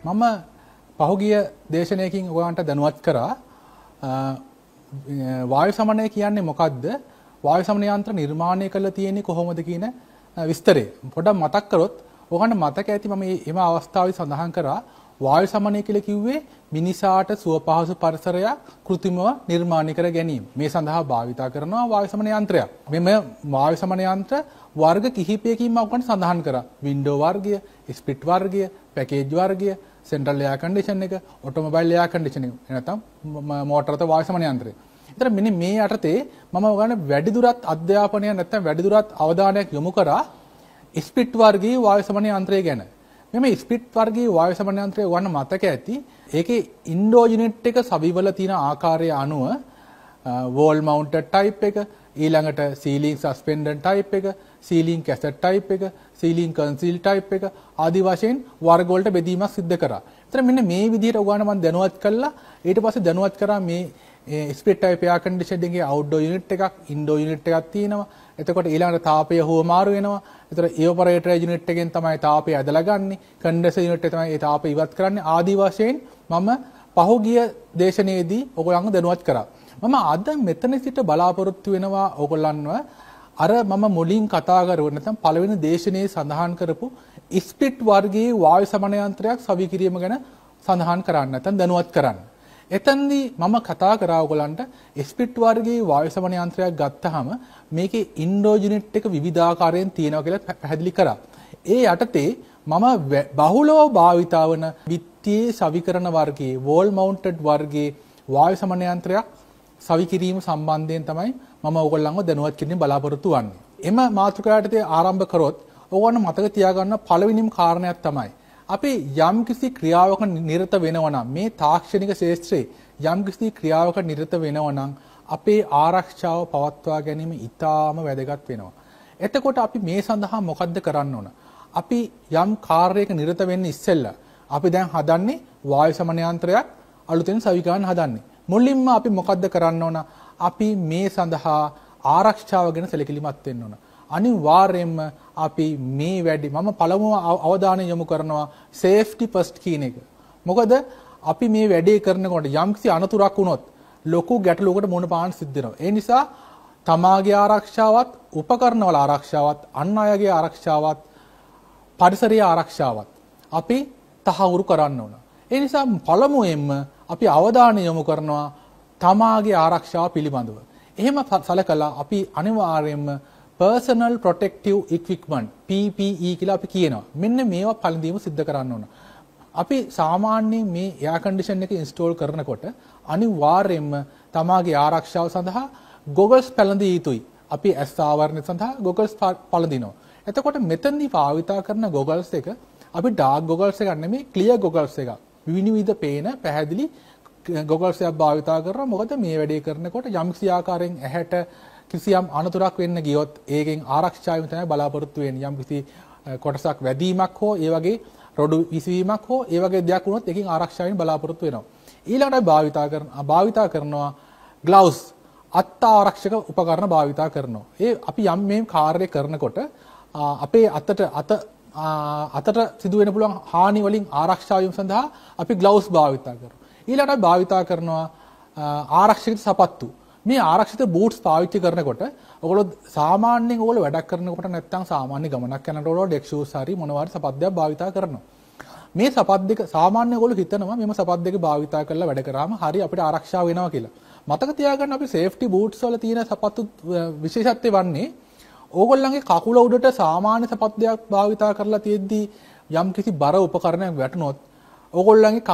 මම පහුගිය දේශනාවකින් ඔයගන්ට දැනුවත් කරා වායු සමනය කියන්නේ මොකක්ද? වායු සමනය යන්ත්‍ර නිර්මාණය කරලා තියෙන්නේ කොහොමද කියන විස්තරය. පොඩ්ඩක් මතක් කරොත් ඔයගන්ට මතක ඇති මම මේ අවස්ථාවේ සඳහන් කරා වායු සමනය කියලා කිව්වේ මිනිසාට සුව පහසු පරිසරයක් කෘත්‍රිමව නිර්මාණය කර ගැනීම. මේ සඳහා භාවිතා කරනවා වායු සමනය යන්ත්‍රයක්. මෙම වායු සමනය යන්ත්‍ර වර්ග කිහිපයකින් මම ඔයගන්ට සඳහන් කරා. වින්ඩෝ වර්ගය, ස්ප්ලිට් වර්ගය, පැකේජ් වර්ගය, සෙන්ට්‍රල් එයාර් කන්ඩිෂන් එක, ඔටෝමොබයිල් එයාර් කන්ඩිෂන් එක, නැත්නම් මෝටරත වායු සමනය යන්ත්‍රය. ඒතර මෙන්න මේ යටතේ මම ඔයගන්ට වැඩිදුරත් අධ්‍යාපනය නැත්නම් වැඩිදුරත් අවධානයක් යොමු කරා ස්ප්ලිට් වර්ගයේ වායු සමනය යන්ත්‍රය ගැන. මෙම ස්ප්ලිට් වර්ගයේ වායු සමනය යන්ත්‍රය ඔයගොල්ලන් මතක ඇති. ඒකේ ඉන්ඩෝ යුනිට් එක සවිවල තියෙන ආකාරය අනුව වෝල් මවුන්ටඩ් ටයිප් එක, ඊළඟට සීලිං සස්පෙන්ඩර් ටයිප් එක, සීලිං කැසට් ටයිප් එක, සීලිං කන්සීල් ටයිප් එක ආදී වශයෙන් වර්ග වලට බෙදීමක් සිදු කරා. ඒතර මෙන්න මේ විදිහට ඔයගොල්ලන් මම දැනුවත් කළා. ඊට පස්සේ දැනුවත් කරා මේ ස්ප්ලිට් ටයිප් එයාර් කන්ඩිෂනින් එකේ අවුට්ඩෝර් යුනිට් එකක්, ඉන්ඩෝර් යුනිට් එකක් තියෙනවා. එතකොට ඊළඟට තාපය හුවමාරු වෙනවා. ඒතර ඉවපොරේටර් යුනිට් එකෙන් තමයි තාපය ඇදලා ගන්නෙ. කන්ඩෙන්සර් යුනිට් එක තමයි ඒ තාපය ඉවත් කරන්නේ. ආදී වශයෙන් මම පහුගිය දේශනාවේදී ඔයගොල්ලන්ව දැනුවත් කරා. මම අද මෙතන සිට බලාපොරොත්තු වෙනවා ඔයගොල්ලන්ව අර මම මුලින් කතා කරුවා නැත්නම් පළවෙනි දේශනාවේ සඳහන් කරපු ස්ප්ලිට් වර්ගයේ වායු සමනය යන්ත්‍රයක් සවි කිරීම ගැන සඳහන් කරන්න නැත්නම් දැනුවත් කරන්න. එතෙන්දී මම කතා කරා ඔයගොල්ලන්ට ස්ප්ලිට් වර්ගයේ වායු සමනය යන්ත්‍රයක් ගත්තාම මේකේ ඉන්ඩෝ යුනිට් එක විවිධාකාරයෙන් තියෙනවා කියලා පැහැදිලි කරා. ඒ යටතේ මම බහුලව භාවිතා වන විත්තියේ සවිකරණ වර්ගයේ වෝල් මවුන්ටඩ් වර්ගයේ වායු සමනය යන්ත්‍රයක් සවි කිරීම සම්බන්ධයෙන් තමයි මම ඔයගොල්ලන්ව දැනුවත් කිරීම බලාපොරොත්තු වෙන්නේ. එම මාතෘකාවට ආරම්භ කරොත් ඔයගොල්ලන් මතක තියාගන්න පළවෙනිම කාරණයක් තමයි අපි යම්කිසි ක්‍රියාවක නිරත වෙනවා නම් මේ තාක්ෂණික ශාස්ත්‍රයේ යම්කිසි ක්‍රියාවක නිරත වෙනවා නම් අපේ ආරක්ෂාව පවත්වා ගැනීම ඉතාම වැදගත් වෙනවා. එතකොට අපි මේ සඳහා මොකද්ද කරන්න ඕන? අපි යම් කාර්යයක නිරත වෙන්න ඉස්සෙල්ලා අපි දැන් හදන්නේ වායු සමනය යන්ත්‍රයක් අලුතෙන් සවි ගන්න හදන්නේ. මුලින්ම අපි මොකද්ද කරන්න ඕන? අපි මේ සඳහා ආරක්ෂාව ගැන සැලකිලිමත් වෙන්න ඕන. අනිවාර්යයෙන්ම අපි මේ වැඩි මම පළමුව අවධානය යොමු කරනවා සේෆ්ටි ෆස්ට් කියන එක. මොකද අපි මේ වැඩේ කරනකොට යම්කිසි අනතුරක් වුණොත් ලොකු ගැටලුවකට මුහුණ පාන්න සිද්ධ වෙනවා. ඒ නිසා තමාගේ ආරක්ෂාවත්, උපකරණවල ආරක්ෂාවත්, අන් අයගේ ආරක්ෂාවත්, පරිසරයේ ආරක්ෂාවත් අපි තහවුරු කරන්න ඕන. ඒ නිසා පළමුවෙන්ම අපි අවධානය යොමු කරනවා තමාගේ ආරක්ෂාව පිළිබඳව. එහෙම සලකලා අපි අනිවාර්යයෙන්ම personal protective equipment PPE කියලා අපි කියනවා. මෙන්න මේවා පළඳීම සිද්ධ කරන්න ඕන. අපි සාමාන්‍යයෙන් මේ එයාර් කන්ඩිෂන් එක ඉන්ස්ටෝල් කරනකොට අනිවාර්යයෙන්ම තමාගේ ආරක්ෂාව සඳහා goggles පැළඳිය යුතුයි. අපි ඇස් ආවරණය සඳහා goggles පළඳිනවා. එතකොට මෙතනදී භාවිතා කරන goggles එක අපි dark goggles එකක් නෙමෙයි clear goggles එකක්. විවිධ පේන පැහැදිලි goggles එකක් භාවිතා කරනවා. මොකද මේ වැඩේ කරනකොට යම්කිසි ආකාරයෙන් ඇහැට කිසියම් අනතුරක් වෙන්න ගියොත් ඒකෙන් ආරක්ෂාවෙන් තමයි බලාපොරොත්තු වෙන්නේ. යම්කිසි කොටසක් වැදීමක් හෝ ඒ වගේ රොඩු විසවීමක් හෝ ඒ වගේ දෙයක් වුණොත් ඒකෙන් ආරක්ෂාවෙන් බලාපොරොත්තු වෙනවා. ඊළඟට භාවිතා කරනවා ග්ලව්ස් අත් ආරක්ෂක උපකරණ භාවිතා කරනවා. ඒ අපි යම් මේ කාර්ය කරනකොට අපේ අතට සිදුවෙන පුළුවන් හානි වලින් ආරක්ෂා වීම සඳහා අපි ග්ලව්ස් භාවිතා කරනවා. ඊළඟට භාවිතා කරනවා ආරක්ෂිත සපත්තු. මේ ආරක්ෂිත බූට්ස් පාවිච්චි කරනකොට ඔයගොල්ලෝ සාමාන්‍යයෙන් ඔයගොල්ලෝ වැඩක් කරනකොට නැත්නම් සාමාන්‍ය ගමනක් යනකොට ඔයගොල්ලෝ ඩෙක් ෂූස් හරි මොනවාරි සපත්දයක් භාවිතා කරනවා. මේ සපත් දෙක සාමාන්‍ය ඔයගොල්ලෝ හිතනවා මෙම සපත් දෙක භාවිතා කරලා වැඩ කරාම හරි අපිට ආරක්ෂාව වෙනවා කියලා. මතක තියාගන්න අපි සේෆ්ටි බූට්ස් වල තියෙන සපත්තු විශේෂත්වය වන්නේ ඕගොල්ලන්ගේ කකුල උඩට සාමාන්‍ය සපත්දයක් භාවිතා කරලා තියෙද්දී යම්කිසි බර උපකරණයක් වැටුනොත් ඕගොල්ලන්ගේ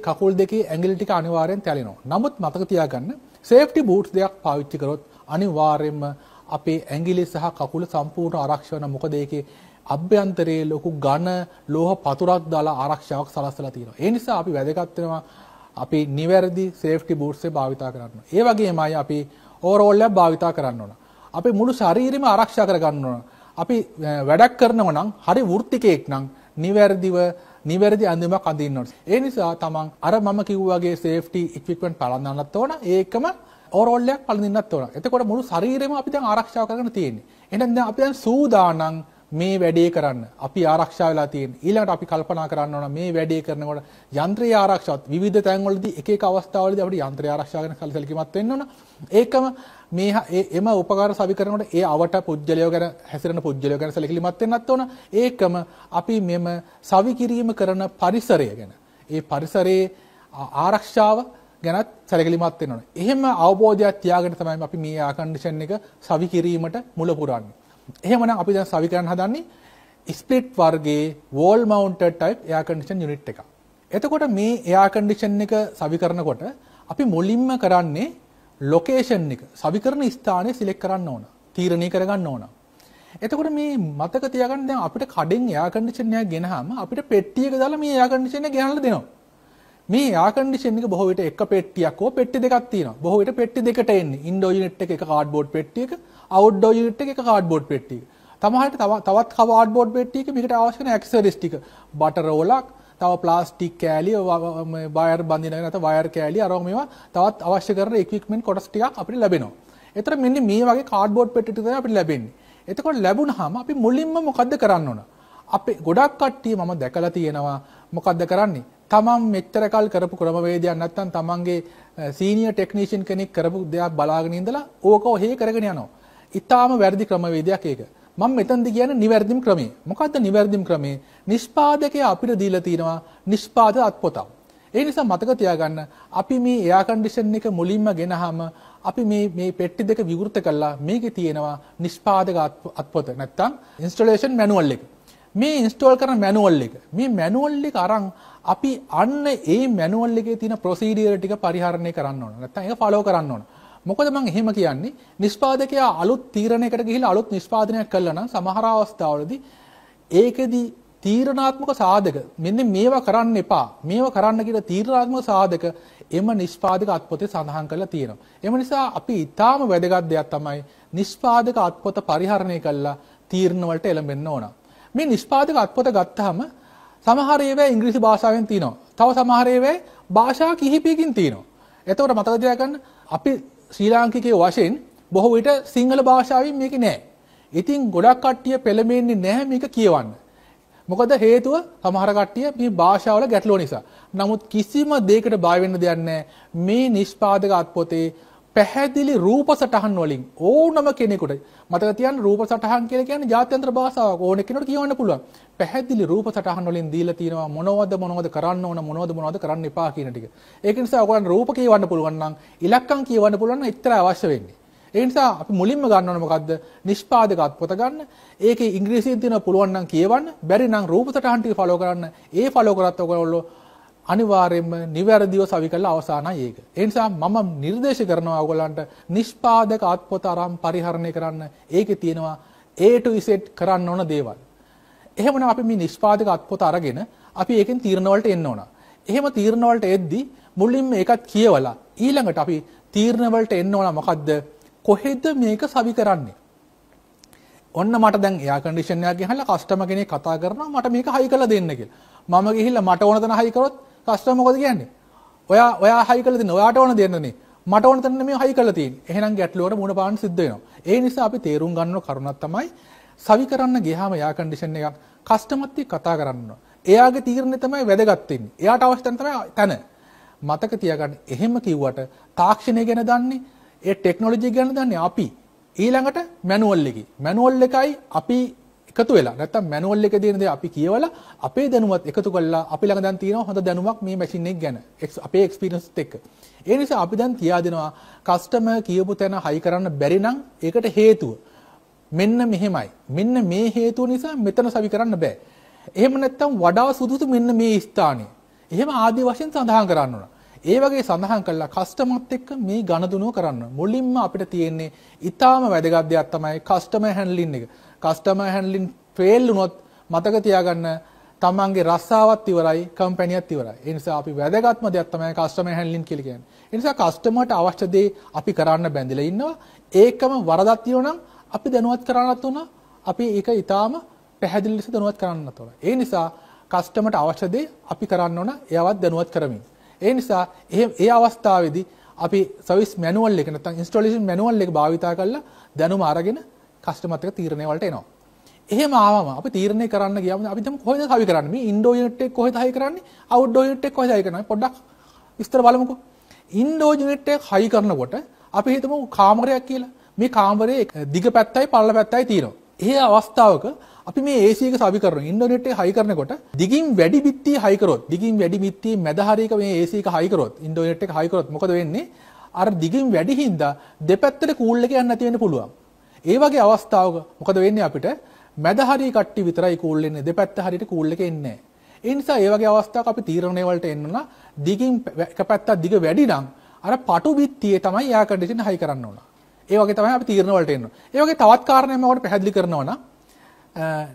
කකුල් දෙකේ ඇඟිලි ටික අනිවාර්යෙන් තැලෙනවා. නමුත් මතක තියාගන්න සේෆ්ටි බූට්ස් දෙකක් පාවිච්චි කරොත් අනිවාර්යයෙන්ම අපේ ඇඟිලි සහ කකුල සම්පූර්ණ ආරක්ෂා වෙනවා. මොකද ඒකේ අභ්‍යන්තරයේ ලොකු ඝන ලෝහ පතුරක් දාලා ආරක්ෂාවක් සලස්සලා තියෙනවා. ඒ නිසා අපි වැදගත් වෙනවා අපි නිවැරදි සේෆ්ටි බූට්ස් එක භාවිතා කරන්න. ඒ වගේමයි අපි ඕවර්ෝල් එකක් භාවිතා කරන්න ඕන. අපි මුළු ශරීරෙම ආරක්ෂා කරගන්න ඕන. අපි වැඩක් කරනවා නම් හරි වෘත්තිකයෙක් නම් නිවැරදි අඳුමක් අඳින්න ඕන. ඒ නිසා තමන් අර මම කිව්වා වගේ සේෆ්ටි ඉක්විප්මන්ට් පළඳන්නත් ඕන. ඒකම ඕවර්ෝල් එකක් පළඳින්නත් ඕන. එතකොට මුළු ශරීරෙම අපි දැන් ආරක්ෂා කරගෙන තියෙන්නේ. එහෙනම් දැන් අපි දැන් සූදානම් මේ වැඩේ කරන්න අපි ආරක්ෂා වෙලා තියෙන. ඊළඟට අපි කල්පනා කරන්න ඕන මේ වැඩේ කරනකොට යන්ත්‍රයේ ආරක්ෂාවත් විවිධ තැන්වලදී එක එක අවස්ථාවලදී අපිට යන්ත්‍රය ආරක්ෂා කරන සැලකිලිමත් වෙන්න ඕන. ඒකම එම උපකාර සවි කරනකොට ඒ අවට පුජ්‍යලයෝ ගැන හැසිරෙන පුජ්‍යලයෝ ගැන සැලකිලිමත් වෙන්නත් ඕන. ඒකම අපි මෙම සවි කිරීම කරන පරිසරය ගැන ඒ පරිසරයේ ආරක්ෂාව ගැනත් සැලකිලිමත් වෙන්න ඕන. එහෙම අවබෝධයක් තියාගෙන තමයි අපි මේ එයා කන්ඩිෂන් එක සවි කිරීමට මුල පුරන්නේ. එහෙමනම් අපි දැන් සවි කරන්න හදන්නේ ස්ප්ලිට් වර්ගයේ wall mounted type air condition unit එකක්. එතකොට මේ air condition එක සවි කරනකොට අපි මුලින්ම කරන්නේ location එක සවි කරන ස්ථානය select කරන්න ඕන. තීරණය කරගන්න ඕන. එතකොට මේ මතක තියාගන්න දැන් අපිට කඩෙන් air condition එකක් ගෙනහම අපිට පෙට්ටියක දාලා මේ air condition එක ගෙනල්ලා දෙනවා. මේ air condition එක බොහෝ විට එක පෙට්ටියක් හෝ පෙට්ටි දෙකක් තියෙනවා. බොහෝ විට පෙට්ටි දෙකට එන්නේ. indoor unit එක කාඩ්බෝඩ් පෙට්ටියක, outdoor unit එක කාඩ්බෝඩ් පෙට්ටියක. තවහට තවත් කාඩ්බෝඩ් පෙට්ටියක මේකට අවශ්‍ය කරන ඇක්සසරිස් ටික, බටර් රෝලක්, තව ප්ලාස්ටික් කෑලි, වයර් බඳින නැත්නම් වයර් කෑලි අරම මේවා තවත් අවශ්‍ය කරන equipment කොටස් ටිකක් අපිට ලැබෙනවා. ඒතර මෙන්න මේ වගේ කාඩ්බෝඩ් පෙට්ටි ටික තමයි අපිට ලැබෙන්නේ. එතකොට ලැබුණාම අපි මුලින්ම මොකද්ද කරන්න ඕන? අපි ගොඩක් කට්ටිය මම දැකලා තියෙනවා මොකද්ද කරන්නේ? තමන් මෙච්චර කල් කරපු ක්‍රමවේදයක් නැත්නම් තමන්ගේ සීනියර් ටෙක්නීෂියන් කෙනෙක් කරපු දෙයක් බලාගෙන ඉඳලා ඕක ඔහේ කරගෙන යනවා. ඊටාම වැරදි ක්‍රමවේදයක් ඒක. මම මෙතනදි කියන්නේ නිවැරදිම ක්‍රමය. මොකද්ද නිවැරදිම ක්‍රමය? නිෂ්පාදකයා අපිට දීලා තියෙනවා නිෂ්පාද අත්පොතක්. ඒ නිසා මතක තියාගන්න අපි මේ එයා කන්ඩිෂන් එක මුලින්ම ගෙනහම අපි මේ පෙට්ටි දෙක විවෘත කළා මේකේ තියෙනවා නිෂ්පාදක අත්පොත නැත්නම් ඉන්ස්ටලේෂන් මැනුවල් එක. මේ ඉන්ස්ටෝල් කරන මැනුවල් එක. මේ මැනුවල් එක අරන් අපි අන්න ඒ මැනුවල් එකේ තියෙන ප්‍රොසීඩියර් ටික පරිහරණය කරන්න ඕන. නැත්නම් ඒක ෆලෝ කරන්න ඕන. මොකද මම එහෙම කියන්නේ නිෂ්පාදකයා අලුත් තීරණයකට ගිහිල්ලා අලුත් නිෂ්පාදනයක් කළා නම් සමහර අවස්ථාවලදී ඒකෙදි තීරණාත්මක සාධක මෙන්න මේවා කරන්න එපා. මේවා කරන්න කියලා තීරණාත්මක සාධක එම නිෂ්පාදක අත්පොතේ සඳහන් කරලා තියෙනවා. එම නිසා අපි ඊටාම වැදගත් දෙයක් තමයි නිෂ්පාදක අත්පොත පරිහරණය කළා තීරණ වලට එළඹෙන්න ඕන. මේ නිෂ්පාදක අත්පොත ගත්තාම සමහර ඒවා ඉංග්‍රීසි භාෂාවෙන් තියෙනවා. තව සමහර ඒවා භාෂා කිහිපයකින් තියෙනවා. එතකොට මතක තියාගන්න අපි ශ්‍රී ලාංකිකයෝ වශයෙන් බොහෝ විට සිංහල භාෂාවෙන් මේක නෑ. ඉතින් ගොඩක් කට්ටිය පෙළඹෙන්නේ නැහැ මේක කියවන්න. මොකද හේතුව සමහර කට්ටිය මේ භාෂාවල ගැටලුව නිසා. නමුත් කිසිම දෙයකට බය වෙන්න දෙයක් නැහැ. මේ නිෂ්පාදක අත්පොතේ පැහැදිලි රූප සටහන් වලින් ඕනම කෙනෙකුට මතක තියාගන්න රූප සටහන් කියලා කියන්නේ ජාත්‍යන්තර භාෂාවක් ඕන කෙනෙකුට කියවන්න පුළුවන්. පැහැදිලි රූප සටහන් වලින් දීලා තියෙනවා මොනවද කරන්න ඕන මොනවද කරන්න එපා කියන ටික. ඒක නිසා ඔයගොල්ලන් රූප කියවන්න පුළුවන් නම් ඉලක්කම් කියවන්න පුළුවන් නම් එච්චර අවශ්‍ය වෙන්නේ. ඒ නිසා අපි මුලින්ම ගන්න ඕන මොකද්ද? නිෂ්පාදක අත්පොත ගන්න. ඒකේ ඉංග්‍රීසියෙන් තියෙන පුළුවන් නම් කියවන්න. බැරි නම් රූප සටහන් ටික ෆලෝ කරන්න. ඒ ෆලෝ කරත් ඔයගොල්ලෝ අනිවාර්යයෙන්ම නිවැරදිව සවි කරලා අවසానයි ඒක. ඒ නිසා මම නිර්දේශ කරනවා ඔයගොල්ලන්ට නිෂ්පාදක අත්පොත අරන් පරිහරණය කරන්න. ඒකේ තියෙනවා A to Z කරන්න ඕන දේවල්. එහෙමනම් අපි මේ නිෂ්පාදක අත්පොත අරගෙන අපි ඒකෙන් තීරණ වලට එන්න ඕන. එහෙම තීරණ වලට එද්දී මුලින්ම ඒකත් කියවලා ඊළඟට අපි තීරණ වලට එන්න ඕන මොකද්ද? කොහෙද මේක සවි කරන්නේ? ඔන්න මට දැන් එයා කන්ඩිෂන් එකක් ගහලා කස්ටමර් කෙනෙක් කතා කරනවා මට මේක හයි කරලා දෙන්න කියලා. මම ගිහිල්ලා මට ඕන තැන හයි කරොත් කස්ටමර් මොකද කියන්නේ? ඔයා හයි කරලා දෙන්න. ඔයාට ඕන දෙන්නනේ. මට ඕන තැන නෙමෙයි හයි කරලා තියෙන්නේ. එහෙනම් ගැටලුවට මුණ පාන්න සිද්ධ වෙනවා. ඒ නිසා අපි තේරුම් ගන්න කරුණක් තමයි සවි කරන්න ගියාම එයා කන්ඩිෂන් එකක් කස්ටමර්ත් එක්ක කතා කරන්න ඕන. එයාගේ තීරණය තමයි වැදගත් වෙන්නේ. එයාට අවශ්‍ය තැන තමයි තැන. මතක තියාගන්න. එහෙම කිව්වට තාක්ෂණය ගැන දන්නේ ඒ ටෙක්නොලොජි ගැන දන්නේ අපි. ඊළඟට මැනුවල් එකයි. මැනුවල් එකයි අපි එකතු වෙලා නැත්තම් මැනුවල් එකේ තියෙන දේ අපි කියවලා අපේ දැනුමත් එකතු කරලා අපි ළඟ දැන් තියෙනවා හොඳ දැනුමක් මේ මැෂින් එක ගැන. අපේ එක්ස්පීරියන්ස් එක්ක. ඒ නිසා අපි දැන් තියා දෙනවා කස්ටමර් කියපු තැන හයි කරන්න බැරි නම් ඒකට හේතුව මෙන්න මෙහෙමයි. මෙන්න මේ හේතුව නිසා මෙතන සවි කරන්න බෑ. එහෙම නැත්තම් වඩා සුදුසු මෙන්න මේ ස්ථානය. එහෙම ආදී වශයෙන් සඳහන් කරන්න ඕන. ඒ වගේ සඳහන් කළා කස්ටමර්ත් එක්ක මේ ගණදුනුව කරන්න. මුලින්ම අපිට තියෙන්නේ ඊටාම වැදගත් දෙයක් තමයි කස්ටමර් හැන්ඩ්ලින් එක. කස්ටමර් හැන්ඩ්ලින් ෆේල් වුණොත් මතක තියාගන්න තමන්ගේ රස්සාවත් ඉවරයි, කම්පැනියත් ඉවරයි. ඒ නිසා අපි වැදගත්ම දෙයක් තමයි කස්ටමර් හැන්ඩ්ලින් කියලා කියන්නේ. ඒ නිසා කස්ටමර්ට අවශ්‍ය දේ අපි කරන්න බැඳිලා ඉන්නවා. ඒකම වරදක් තියෙනවා නම් අපි දැනුවත් කරන්නත් උනා. අපි ඒක ඊටාම පැහැදිලි ලෙස දැනුවත් කරන්නත් ඕන. ඒ නිසා කස්ටමර්ට අවශ්‍ය දේ අපි කරන්න ඕන. එයාවත් දැනුවත් කරමින්. ඒ නිසා ඒ අවස්ථාවේදී අපි සර්විස් මැනුවල් එක නැත්නම් ඉන්ස්ටොලේෂන් මැනුවල් එක භාවිතා කරලා දැනුම අරගෙන කස්ටමර්ත් එක්ක තීරණය වලට එනවා. එහෙම ආවම අපි තීරණය කරන්න ගියාම අපි දැන් කොහෙද සවි කරන්නේ? මේ ඉන්ඩෝ යුනිට් එක කොහෙද හයි කරන්නේ? අවුට්ඩෝ යුනිට් එක කොහෙද හයි කරන්නේ? පොඩ්ඩක් විස්තර බලමුකෝ. ඉන්ඩෝ යුනිට් එක හයි කරනකොට අපි හිතමු කාමරයක් කියලා. මේ කාමරයේ දිග පැත්තයි පළල පැත්තයි තියෙනවා. ඒ අවස්ථාවක අපි මේ AC එක සවි කරනවා. ඉන්ඩෝ යුනිට් එක හයි කරනකොට දිගින් වැඩි බිත්තිය හයි කරොත්, දිගින් වැඩි බිත්තිය මැද හරියක මේ AC එක හයි කරොත්, ඉන්ඩෝ යුනිට් එක හයි කරොත් මොකද වෙන්නේ? අර දිගින් වැඩි හින්දා දෙපැත්තට කූල් එක යන්න නැති වෙන්න පුළුවන්. ඒ වගේ අවස්ථාවක මොකද වෙන්නේ අපිට? මැද හරිය කට්ටිය විතරයි කූල් වෙන්නේ. දෙපැත්ත හරියට කූල් එක එන්නේ නැහැ. ඒ නිසා ඒ වගේ අවස්ථාවක අපි තීරණය වලට එන්න නම් දිගින් එක පැත්තක් දිග වැඩි නම් අර පටු බිත්තියේ තමයි එයා කන්ඩිෂන් හයි කරන්න ඕන. ඒ වගේ තමයි අපි තීරණ වලට එන්න. ඒ වගේ තවත් කාරණයක් මම ඔයාලට පැහැදිලි කරනවා නම්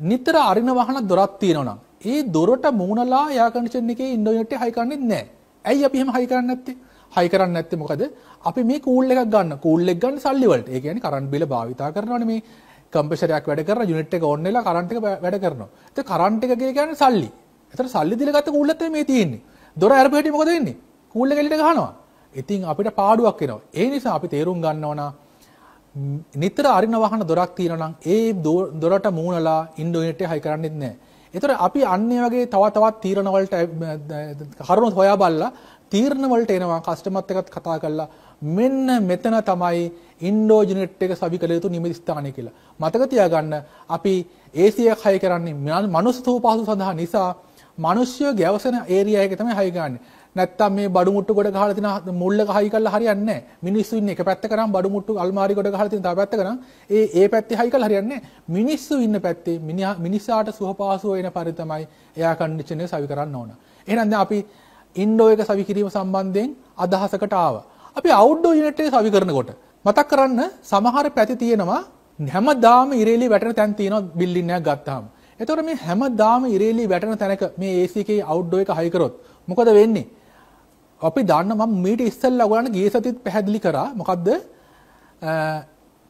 නිතර අරින වහන දොරක් තියෙනවා නම් ඒ දොරට මූණලා එයා කන්ඩිෂන් එකේ ඉන්ඩෝ යුනිට් එක හයි කරන්නේ නැහැ. ඇයි අපි එහෙම හයි කරන්නේ නැත්තේ? හයි කරන්නේ නැත්තේ මොකද? අපි මේ කූල් එකක් ගන්න. කූල් එක ගන්න සල්ලි වලට. ඒ කියන්නේ කරන්ට් බිල භාවිතා කරනවානේ මේ කම්ප්‍රෙසර් එකක් වැඩ කරලා යුනිට් එක ඔන් වෙලා කරන්ට් එක වැඩ කරනවා. ඒත් කරන්ට් එක කියන්නේ සල්ලි. ඒතර සල්ලි දීලා ගත්ත කූල් එකක් තමයි මේ තියෙන්නේ. දොර අරපු හැටි මොකද වෙන්නේ? කූල් එක එළියට ගහනවා. ඉතින් අපිට පාඩුවක් එනවා. ඒ නිසා අපි තේරුම් ගන්නවා නම් නිතර අරින වහන දොරක් තියෙනවා නම් ඒ දොරට මූණලා ඉන්ඩෝ යුනිට් එක හයි කරන්නේත් නැහැ. ඒතර අපි අන්නේ වගේ තවත් තීරණ වලට කරුණු හොයා බලලා තීරණ වලට එනවා කස්ටමර්ත් එක්කත් කතා කරලා මෙන්න මෙතන තමයි ඉන්ඩෝ යුනිට් එක සවි කළ යුතු නිමිති ස්ථානය කියලා. මතක තියාගන්න අපි AC එක හයි කරන්නේ මනුස්ස තෝපාසු සඳහා නිසා මිනිස්සු ගැවසෙන ඒරියා එක තමයි හයි ගන්න. නැත්තම් මේ බඩු මුට්ටු කොට ගහලා තියෙන මුල් එක හයි කරලා හරියන්නේ නැහැ. මිනිස්සු ඉන්නේ එක පැත්තක නම් බඩු මුට්ටු අල්මාරි කොට ගහලා තියෙන තව පැත්තක නම් ඒ පැත්තේ හයි කරලා හරියන්නේ නැහැ. මිනිස්සු ඉන්න පැත්තේ මිනිසාට සුවපහසුව වෙන පරිදි තමයි එයා කන්ඩිෂන් එක සවි කරන්න ඕන. එහෙනම් දැන් අපි ඉන්ඩෝ එක සවි කිරීම සම්බන්ධයෙන් අදහසකට ආවා. අපි අවුට්ඩෝ යුනිට් එක සවි කරනකොට මතක් කරන්න සමහර පැති තියෙනවා හැමදාම ඉරේලිය වැටෙන තැන් තියෙනවා බිල්ඩින් එකක් ගත්තාම. එතකොට මේ හැමදාම ඉරේලිය වැටෙන තැනක මේ AC එකේ අවුට්ඩෝ එක හයි කරොත් මොකද වෙන්නේ? අපි දන්න මම මීට ඉස්සෙල්ලා ඔයගොල්ලන්ට ගිය සතියේත් පැහැදිලි කරා මොකද්ද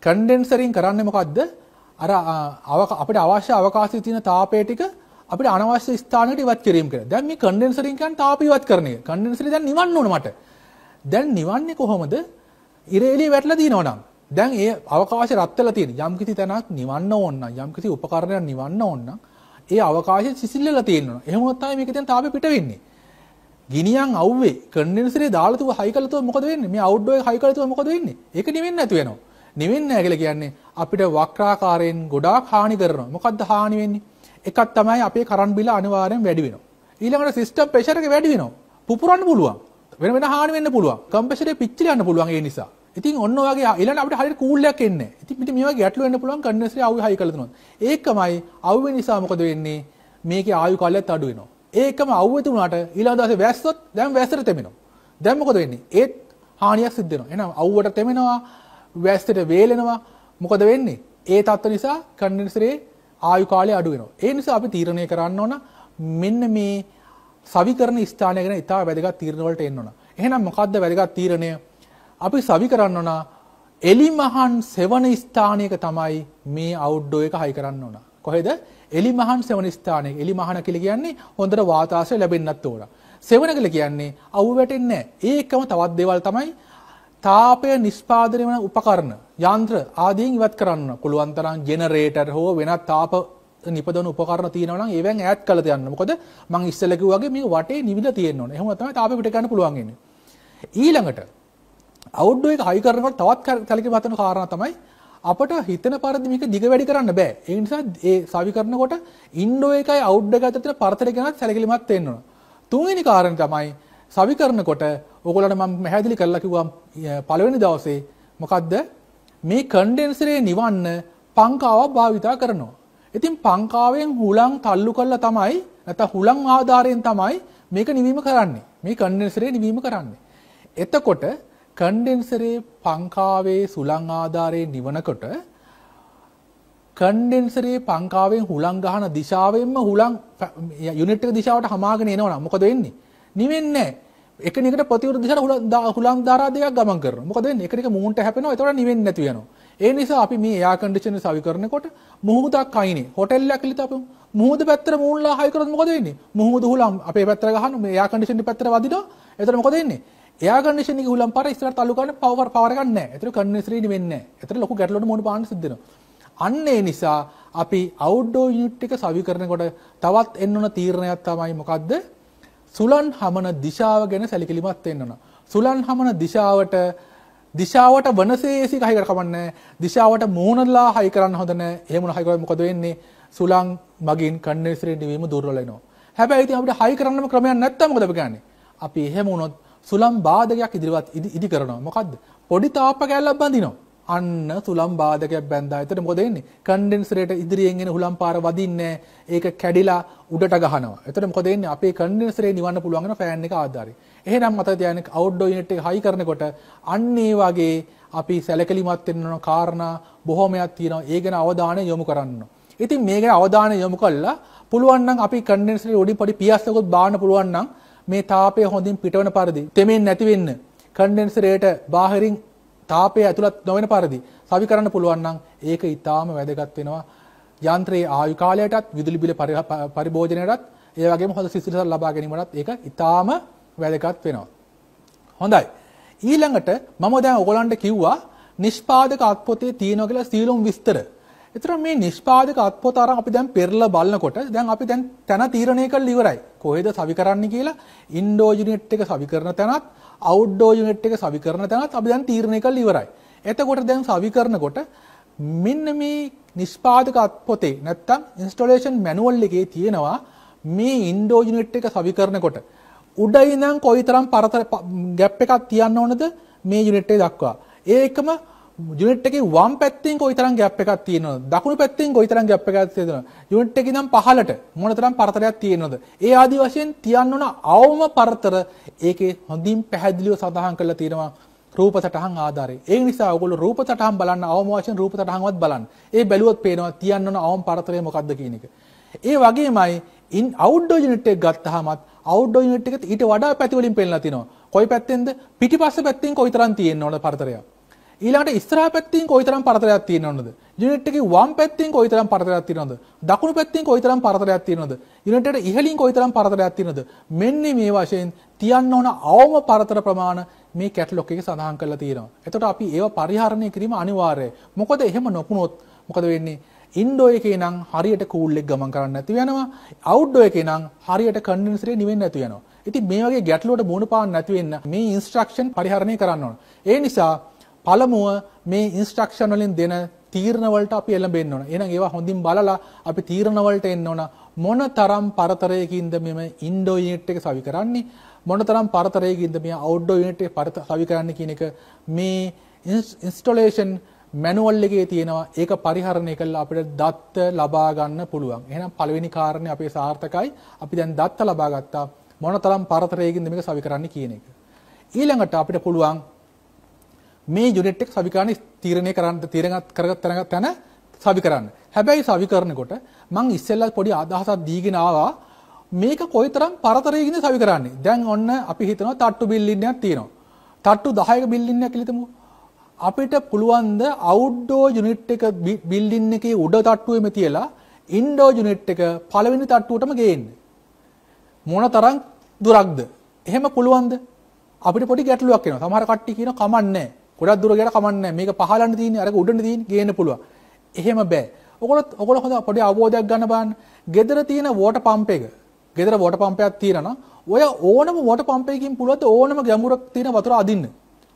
කන්ඩෙන්සරින් කරන්නේ මොකද්ද අර අපිට අවශ්‍ය අවකාශයේ තියෙන තාපය ටික අපිට අනවශ්‍ය ස්ථානයකට ඉවත් කිරීම කියලා. දැන් මේ කන්ඩෙන්සරින් කියන්නේ තාපය ඉවත් කරන එක. කන්ඩෙන්සරේ දැන් නිවන්න ඕන මට. දැන් නිවන්නේ කොහොමද? ඉරේලිය වැටලා දිනවනම්. දැන් ඒ අවකාශය රත් වෙලා තියෙන යම්කිසි තැනක් නිවන්න ඕන නම් යම්කිසි උපකරණයක් නිවන්න ඕන නම් ඒ අවකාශය සිසිල්ලලා තියෙනවා. එහෙම වුණොත් තමයි මේක දැන් තාපය පිට වෙන්නේ. ගිනියන් අවුවේ කන්ඩෙන්සරේ දාලා තුව හයි කළා තුව මොකද වෙන්නේ? මේ අවුට්ඩෝ එක හයි කළා තුව මොකද වෙන්නේ? ඒක නිවෙන්නේ නැතු වෙනවා. නිවෙන්නේ නැහැ කියලා කියන්නේ අපිට වක්‍රාකාරයෙන් ගොඩාක් හානි කරනවා. මොකද්ද හානි වෙන්නේ? එකක් තමයි අපේ කරන්ට් බිල අනිවාර්යෙන් වැඩි වෙනවා. ඊළඟට සිස්ටම් ප්‍රෙෂර් එක වැඩි වෙනවා. පුපුරන්න පුළුවන්. වෙන හානි වෙන්න පුළුවන්. කම්ප්‍රෙසරේ පිච්චිලා යන්න පුළුවන් ඒ නිසා. ඉතින් ඔන්න ඔය වගේ ඊළඟට අපිට හරියට කූල් එකක් එන්නේ නැහැ. ඉතින් මේ වගේ ගැටලු වෙන්න පුළුවන් කන්ඩෙන්සරේ ආයු හයි කළා තුනක්. ඒකමයි අවුවේ නිසා මොකද වෙන්නේ? මේකේ ආයු කාලයත් අඩු වෙනවා. ඒකම අවුවේ තුනට ඊළඟ දවසේ වැස්සොත් දැන් වැස්සට තෙමෙනවා. දැන් මොකද වෙන්නේ? ඒත් හානියක් සිද්ධ වෙනවා. එහෙනම් අවුවට තෙමෙනවා, වැස්සට වේලෙනවා. මොකද වෙන්නේ? ඒ තත්ත්ව නිසා කන්ඩෙන්සරේ ආයු කාලය අඩු වෙනවා. ඒ නිසා අපි තීරණය කරන්න ඕන මෙන්න මේ සවිකරණ ස්ථානය ගැන ඉතාල වැදගත් තීරණ වලට එන්න ඕන. එහෙනම් මොකද්ද වැදගත් තීරණය? අපි සවි කරන්න ඕන එලිමහන් සෙවන ස්ථානයක තමයි මේ අවුට්ඩෝ එක හයි කරන්න ඕන. කොහෙද? එලිමහන් සෙවන ස්ථානයක. එලිමහන කියලා කියන්නේ හොඳට වාතාශ්‍රය ලැබෙන්නත් ඕන. සෙවන කියලා කියන්නේ අවුව වැටෙන්නේ නැහැ. ඒකම තවත් දේවල් තමයි තාපය නිෂ්පාදනය වන උපකරණ, යන්ත්‍ර ආදීන් ඉවත් කරන්න. පුළුවන් තරම් ජෙනරේටර් හෝ වෙනත් තාප නිපදවන උපකරණ තියෙනවා නම් ඒවෙන් ඈත් කළා තියන්න. මොකද මම ඉස්සෙල්ලා කිව්වා වගේ මේක වටේ නිවිලා තියෙන්න ඕනේ. එහෙම තමයි තාපය පිට ගන්න පුළුවන් වෙන්නේ. ඊළඟට අවුට්ඩෝ එක හයි කරනකොට තවත් සැලකිලිමත් වෙන කාරණා තමයි අපට හිතන පරිදි මේක දිග වැඩි කරන්න බෑ. ඒ නිසා ඒ සවි කරනකොට ඉන්ඩෝ එකයි අවුට්ඩෝ එක අතර තියෙන පරතරය ගැන සැලකිලිමත් වෙන්න ඕන. තුන්වෙනි කාරණේ තමයි සවි කරනකොට ඕගොල්ලන්ට මම පැහැදිලි කරලා කිව්වා පළවෙනි දවසේ මොකද්ද මේ කන්ඩෙන්සරේ නිවන්න පංකාවක් භාවිතා කරනවා. ඉතින් පංකාවෙන් හුලං තල්ලු කරලා තමයි නැත්නම් හුලං ආධාරයෙන් තමයි මේක නිවීම කරන්නේ. මේ කන්ඩෙන්සරේ නිවීම කරන්නේ. එතකොට කන්ඩෙන්සරේ පංකාවේ සුළං ආධාරයෙන් නිවනකොට කන්ඩෙන්සරේ පංකාවෙන් හුලං ගහන දිශාවෙන්ම හුලං යුනිට් එක දිශාවට හමාගෙන එනවා. මොකද වෙන්නේ? නිවෙන්නේ නැහැ. එකිනෙකට ප්‍රතිවිරුද්ධ දිශාවට හුලං ධාරා දෙකක් ගමන් කරනවා. මොකද වෙන්නේ? එකිනෙක මූණට හැපෙනවා. ඒතකොට නිවෙන්නේ නැතු වෙනවා. ඒ නිසා අපි මේ එයා කන්ඩිෂනර් සවි කරනකොට මුහුදක් අයිනේ හොටෙල් එකක් ඉලිත අපමු මුහුද පැත්තට මූණලා හයි කරොත් මොකද වෙන්නේ? මුහුද හුලං අපේ පැත්තට ගහන මේ එයා කන්ඩිෂනර් පැත්තට වදිනවා. එතකොට මොකද වෙන්නේ? එයා කන්ඩිෂන් එකේ හුලම් පාර ඉස්සරහට තල්ලු කරන්න පවර් එකක් නැහැ. ඒතර කන්ඩෙන්සරේ නිවෙන්නේ නැහැ. ඒතර ලොකු ගැටලුවකට මුහුණ පාන්න සිද්ධ වෙනවා. අන්න ඒ නිසා අපි අවුට්ඩෝර් යුනිට් එක සවි කරනකොට තවත් එන්න ඕන තීරණයක් තමයි මොකද්ද? සුළං හමන දිශාව ගැන සැලකිලිමත් වෙන්න ඕන. සුළං හමන දිශාවට වනසේසික හයි කර කමන්නේ. දිශාවට මූණලා හයි කරන්න හොඳ නැහැ. එහෙම හයි කරොත් මොකද වෙන්නේ? සුළං මගින් කන්ඩෙන්සරේ නිවීම දුර්වල වෙනවා. හැබැයි ඉතින් අපිට හයි කරන්නම ක්‍රමයක් නැත්තම් මොකද අපි කරන්නේ? අපි එහෙම වුණොත් සුළං බාධකයක් ඉදි කරනවා. මොකද්ද? පොඩි තාප්ප කැල්ලක් බඳිනවා. අන්න සුළං බාධකයක් බැඳා. එතකොට මොකද වෙන්නේ? කන්ඩෙන්සරේට ඉදිරියෙන් එන හුළං පාර වදින්නේ ඒක කැඩිලා උඩට ගහනවා. එතකොට මොකද වෙන්නේ? අපේ කන්ඩෙන්සරේ නිවන්න පුළුවන් වෙන ෆෑන් එක ආධාරයෙන්. එහෙනම් මතක තියාගන්න අවුට්ඩෝර් යුනිට් එක හයි කරනකොට අන්න ඒ වගේ අපි සැලකලිමත් වෙන්න ඕන කාරණා බොහෝමයක් තියෙනවා. ඒ ගැන අවධානය යොමු කරන්න ඕන. ඉතින් මේ ගැන අවධානය යොමු කළා පුළුවන් නම් අපි කන්ඩෙන්සරේ උඩින් පොඩි පියස්සකුත් බාන්න පුළුවන් නම් මේ තාපය හොඳින් පිටවන පරිදි තෙමෙන්නේ නැති වෙන්න කන්ඩෙන්සරේට බාහිරින් තාපය ඇතුළත් නොවන පරිදි සවි කරන්න පුළුවන් නම් ඒක ඊටාම වැදගත් වෙනවා යන්ත්‍රයේ ආයු කාලයටත් විදුලි බිල පරිභෝජනයටත් ඒ වගේම හොඳ සිසිලස ලබා ගැනීමටත් ඒක ඊටාම වැදගත් වෙනවා. හොඳයි. ඊළඟට මම දැන් ඔයගලන්ට කිව්වා නිෂ්පාදක අත්පොතේ තියෙනවා කියලා සීලොම් විස්තර. ඒතර මේ නිෂ්පාදක අත්පොත අරන් අපි දැන් පෙරලා බලනකොට දැන් අපි දැන් තන තීරණය කරලා ඉවරයි. කොහෙද සවි කරන්නේ කියලා ඉන්ඩෝර් යුනිට් එක සවි කරන තැනත් අවුට්ඩෝර් යුනිට් එක සවි කරන තැනත් අපි දැන් තීරණය කරලා ඉවරයි. එතකොට දැන් සවි කරනකොට මෙන්න මේ නිෂ්පාදක අත්පොතේ නැත්තම් ඉන්ස්ටොලේෂන් මැනුවල් එකේ තියෙනවා මේ ඉන්ඩෝර් යුනිට් එක සවි කරනකොට උඩ ඉඳන් කොයිතරම් පරතර ગેප් එකක් තියන්න ඕනද මේ යුනිට් එක දක්වා. ඒකම යුනිට් එකේ වම් පැත්තෙන් කොයිතරම් ગેප් එකක් තියෙනවද? දකුණු පැත්තෙන් කොයිතරම් ગેප් එකක් තියෙනවද? යුනිට් එකේ ඉඳන් පහළට මොනතරම් පරතරයක් තියෙනවද? ඒ ආදි වශයෙන් තියන්න ඕන අවම පරතර ඒකේ හොඳින් පැහැදිලිව සඳහන් කරලා තියෙනවා රූප සටහන් ආධාරයෙන්. ඒ නිසා ඔයගොල්ලෝ රූප සටහන් බලන්න අවම වශයෙන් රූප සටහන්වත් බලන්න. ඒ බැලුවොත් පේනවා තියන්න ඕන අවම පරතරය මොකක්ද කියන එක. ඒ වගේමයි අවුට්ඩෝර් යුනිට් එක ගත්තාමත් අවුට්ඩෝර් යුනිට් එකට ඊට වඩා පැති වලින් පෙන්නලා තිනවා. කොයි පැත්තෙන්ද? පිටිපස්ස පැත්තෙන් කොයිතරම් තියෙන්න ඕනද පරතරයක්. ඊළඟට ඉස්සරහා පැත්තෙන් කොයිතරම් පරතරයක් තියෙන්න ඕනද? යුනිට් එකේ වම් පැත්තෙන් කොයිතරම් පරතරයක් තියෙනවද? දකුණු පැත්තෙන් කොයිතරම් පරතරයක් තියෙනවද? යුනිට් එකට ඉහළින් කොයිතරම් පරතරයක් තියෙනවද? මෙන්න මේ වශයෙන් තියන්න ඕන අවම පරතර ප්‍රමාණ මේ කැටලොග් එකේ සඳහන් කරලා තියෙනවා. එතකොට අපි ඒව පරිහරණය කිරීම අනිවාර්යයි. මොකද එහෙම නොකුණොත් මොකද වෙන්නේ? ඉන්ඩෝර් එකේ නම් හරියට කූල් එක ගමන් කරන්න නැති වෙනවා. අවුට්ඩෝර් එකේ නම් හරියට කන්ඩෙන්සරේ නිවෙන්නේ නැති වෙනවා. ඉතින් මේ වගේ ගැටලුවට මුහුණ පාන්න නැති වෙන්න මේ ඉන්ස්ට්‍රක්ෂන් පරිහරණය කරන්න ඕන. ඒ නිසා පළමුව මේ ඉන්ස්ට්‍රක්ෂන් වලින් දෙන තීරණ වලට අපි එළඹෙන්න ඕන. එහෙනම් ඒවා හොඳින් බලලා අපි තීරණ වලට එන්න ඕන. මොන තරම් පරතරයකින්ද මෙම ඉන්ඩෝර් යුනිට් එක සවි කරන්නේ? මොන තරම් පරතරයකින්ද මේ අවුට්ඩෝර් යුනිට් එක සවි කරන්නේ කියන එක මේ ඉන්ස්ටොලේෂන් මැනුවල් එකේ තියෙනවා. ඒක පරිහරණය කළා අපිට දත්ත ලබා ගන්න පුළුවන්. එහෙනම් පළවෙනි කාරණේ අපේ සාර්ථකයි. අපි දැන් දත්ත ලබා ගත්තා. මොනතරම් පරතරයකින්ද මේක සවි කරන්නේ කියන එක. ඊළඟට අපිට පුළුවන් මේ යුනිට් එක සවි කරන්න තීරණය කරගත් තැන සවි කරන්න. හැබැයි සවි කරනකොට මම ඉස්සෙල්ලා පොඩි අදහසක් දීගෙන ආවා මේක කොයිතරම් පරතරයකින්ද සවි කරන්නේ. දැන් ඔන්න අපි හිතනවා තට්ටු බිල්ඩින් එකක් තියෙනවා. තට්ටු 10ක බිල්ඩින් එකක් කියලා හිතමු. අපිට පුළුවන් ද අවුට්ඩෝර් යුනිට් එක බිල්ඩින් එකේ උඩ තට්ටුවේම තියලා ඉන්ඩෝර් යුනිට් එක පළවෙනි තට්ටුවටම ගේන්න. මොන තරම් දුරක්ද? එහෙම පුළුවන්ද? අපිට පොඩි ගැටලුවක් එනවා. සමහර කට්ටිය කියනවා කමන්නේ. ගොඩක් දුර ගියට කමන්නේ. මේක පහළන්න තියෙන්නේ අරක උඩන්න තියෙන්නේ ගේන්න පුළුවන්. එහෙම බෑ. ඔයගොල්ලෝ හොඳ පොඩි අවබෝධයක් ගන්න බලන්න. ගෙදර තියෙන වෝටර් පම්ප් එක. ගෙදර වෝටර් පම්පයක් තියෙනවා. ඔය ඕනම වෝටර් පම්ප් එකකින් පුළුවන් ඕනම ගැඹුරක් තියෙන වතුර අදින්න.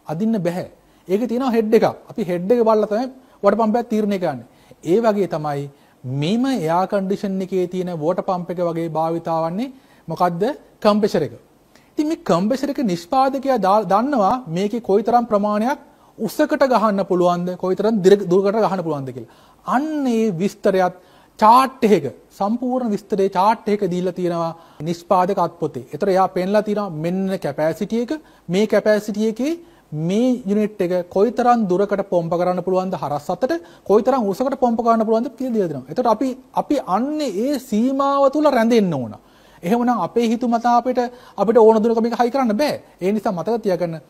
අදින්න බෑ. ඒකේ තියෙනවා හෙඩ් එකක්. අපි හෙඩ් එක බලලා තමයි වෝටර් පම්ප් එක තීරණය කරන්නේ. ඒ වගේ තමයි මේම එයාර් කන්ඩිෂන් එකේ තියෙන වෝටර් පම්ප් එක වගේ භාවිතාවන්නේ මොකද්ද? කම්ප්‍රෙෂර් එක. ඉතින් මේ කම්ප්‍රෙෂර් එක නිෂ්පාදකයා දන්නවා මේකේ කොයිතරම් ප්‍රමාණයක් උසකට ගහන්න පුළුවන්ද කොයිතරම් දුරකට ගහන්න පුළුවන්ද කියලා. අන්න ඒ විස්තරයත් chart එකක සම්පූර්ණ විස්තරේ chart එකක දීලා තියෙනවා නිෂ්පාදක අත්පොතේ. ඒතර එයා පෙන්ලා තියෙනවා මෙන්න කැපැසිටි එක මේ කැපැසිටි එකේ මේ යුනිට් එක කොයිතරම් දුරකට පොම්ප කරන්න පුළුවන්ද හරස් අතට කොයිතරම් උසකට පොම්ප කරන්න පුළුවන්ද කියලා දීලා දෙනවා. ඒතර අපි අන්නේ ඒ සීමාව තුල රැඳෙන්න ඕන. එහෙමනම් අපේ හිතුමතා අපිට ඕන දුරක මේක හයි කරන්න බෑ. ඒ නිසා මතක තියාගන්න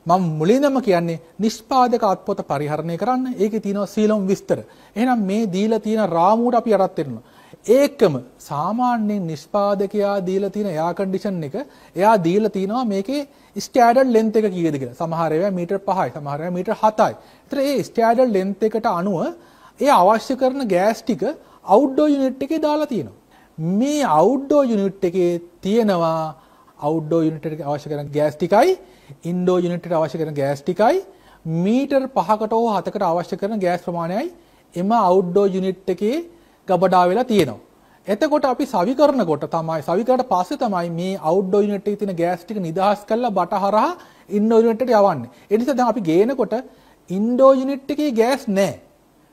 මම මුලින්ම කියන්නේ නිෂ්පාදක අත්පොත පරිහරණය කරන්න. ඒකේ තියෙනවා සීලම් විස්තර. එහෙනම් මේ දීලා තියෙන රාමුවට අපි යටත් වෙනවා. ඒකම සාමාන්‍යයෙන් නිෂ්පාදකයා දීලා තියෙන එයාර් කන්ඩිෂන් එක එයා දීලා තිනවා මේකේ ස්ටෑන්ඩඩ් ලෙන්ත් එක කීයද කියලා. සමහර ඒවා මීටර් 5යි, සමහර ඒවා මීටර් 7යි. ඒතර ඒ ස්ටෑන්ඩඩ් ලෙන්ත් එකට අනුව ඒ අවශ්‍ය කරන ගෑස් ටික අවුට්ඩෝර් යුනිට් එකේ දාලා තියෙනවා. මේ අවුට්ඩෝර් යුනිට් එකේ තියෙනවා අවුට්ඩෝර් යුනිට් එකට අවශ්‍ය කරන ගෑස් ටිකයි ඉන්ඩෝර් යුනිට් එකට අවශ්‍ය කරන ගෑස් ටිකයි මීටර් 5කට හෝ 7කට අවශ්‍ය කරන ගෑස් ප්‍රමාණයයි එම අවුට්ඩෝර් යුනිට් එකේ ගබඩා වෙලා තියෙනවා. එතකොට අපි සවි කරනකොට තමයි සවි කරලා පස්සේ තමයි මේ අවුට්ඩෝර් යුනිට් එකේ තියෙන ගෑස් ටික නිදහස් කරලා බට හරහා ඉන්ඩෝර් යුනිට් එකට යවන්නේ. ඒ නිසා දැන් අපි ගේනකොට ඉන්ඩෝර් යුනිට් එකේ ගෑස් නැහැ.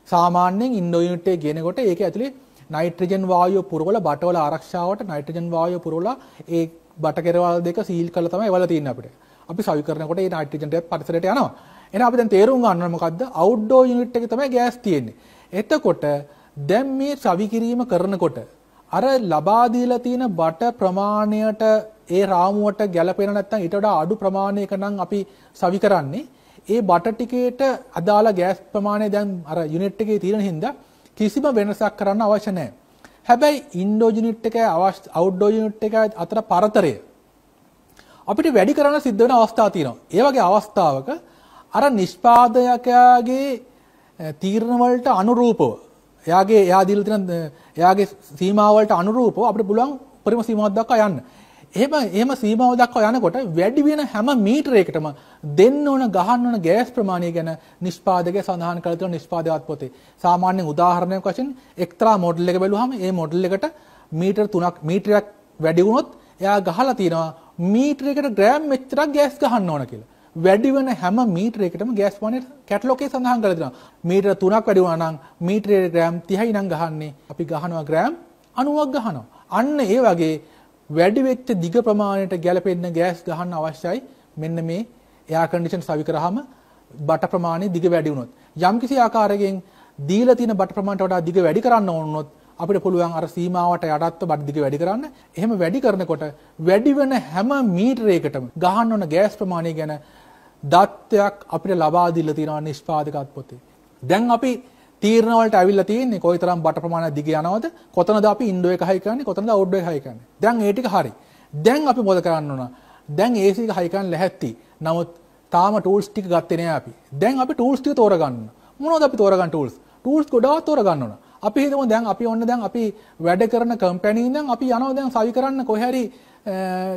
සාමාන්‍යයෙන් ඉන්ඩෝර් යුනිට් එකේ ගේනකොට ඒකේ ඇතුලේ නයිට්‍රජන් වායුව පුරවලා බටවල ආරක්ෂාවට නයිට්‍රජන් වායුව පුරවලා ඒ බට කෙරවල් දෙක සීල් කරලා තමයි එවලා තියෙන්නේ අපිට. අපි සවි කරනකොට ඒ නයිට්‍රජන් ටික පරිසරයට යනවා. එහෙනම් අපි දැන් තේරුම් ගන්න ඕනේ මොකද්ද? අවුට්ඩෝර් යුනිට් එකේ තමයි ගෑස් තියෙන්නේ. එතකොට දැන් මේ සවි කිරීම කරනකොට අර ලබා දීලා තියෙන බට ප්‍රමාණයට ඒ රාමුවට ගැලපෙන නැත්නම් ඊට වඩා අඩු ප්‍රමාණයක නම් අපි සවි කරන්නේ ඒ බට ටිකේට අදාළ ගෑස් ප්‍රමාණය දැන් අර යුනිට් එකේ තියෙන හින්දා කිසිම වෙනසක් කරන්න අවශ්‍ය නැහැ. හැබැයි ඉන්ඩෝර් යුනිට් එකයි අවුට්ඩෝර් යුනිට් එකයි අතර පරතරය අපිට වැඩි කරන්න සිද්ධ වෙන අවස්ථා තියෙනවා. ඒ වගේ අවස්ථාවක අර නිෂ්පාදකයාගේ තීරණ වලට අනුරූපව එයා දීලා තියෙන එයාගේ සීමාව වලට අනුරූපව අපිට පුළුවන් උපරිම සීමාවක් දක්වා යන්න. එහෙම සීමාව දක්වා යනකොට වැඩි වෙන හැම මීටරයකටම දෙන්න ඕන ගහන්න ඕන ගෑස් ප්‍රමාණය ගැන නිෂ්පාදකයා සඳහන් කරලා තියෙන නිෂ්පාදකයාත් පොතේ. සාමාන්‍යයෙන් උදාහරණයක් වශයෙන් එක්තරා මොඩල් එක බැලුවාම ඒ මොඩල් එකට මීටර 3ක් මීටරයක් වැඩි වුණොත් එයා ගහලා තියෙනවා මීටරයකට ග්‍රෑම් මෙච්චරක් ගෑස් ගහන්න ඕන කියලා. වැඩි වෙන හැම මීටරයකටම ගෑස් ප්‍රමාණය කැටලොග් එකේ සඳහන් කරලා තියෙනවා. මීටර 3ක් වැඩි වුණා නම් මීටරයේ ග්‍රෑම් 30යි නම් ගහන්නේ. අපි ගහනවා ග්‍රෑම් 90ක් ගහනවා. අන්න ඒ වගේ වැඩි වෙච්ච දිග ප්‍රමාණයට ගැලපෙන්න ගෑස් ගහන්න අවශ්‍යයි. මෙන්න මේ එයාර් කන්ඩිෂන් සවි කරාම බට ප්‍රමාණය දිග වැඩි වුණොත් යම්කිසි ආකාරයකින් දීලා තියෙන බට ප්‍රමාණයට වඩා දිග වැඩි කරන්න ඕන වුණොත් අපිට පුළුවන් අර සීමාවට යටත්ව බට දිග වැඩි කරන්න. එහෙම වැඩි කරනකොට වැඩි වෙන හැම මීටරයකටම ගහන්න ඕන ගෑස් ප්‍රමාණය ගැන දත්තයක් අපිට ලබා දීලා තියෙනවා නිෂ්පාදකත් පොතේ. දැන් අපි තීරණ වලට අවිල්ලා තියෙන්නේ කොයිතරම් බට ප්‍රමාණයක් දිග යනවද? කොතනද අපි ඉන්ඩෝ එක හයි කරන්නේ? කොතනද අවුට්ඩෝ එක හයි කරන්නේ? දැන් ඒ ටික හරි. දැන් අපි මොකද කරන්න ඕන? දැන් AC එක හයි කරන්න ලැහැත්ති. නමුත් තාම ටූල්ස් ටික ගත්තේ නෑ අපි. දැන් අපි ටූල්ස් ටික තෝරගන්න. මොනවද අපි තෝරගන්න ටූල්ස්? ටූල්ස් ගොඩාක් තෝරගන්න ඕන. අපි හිතමු දැන් අපි වැඩ කරන කම්පැනි ඉඳන් අපි යනවා දැන් සවි කරන්න කොහේ හරි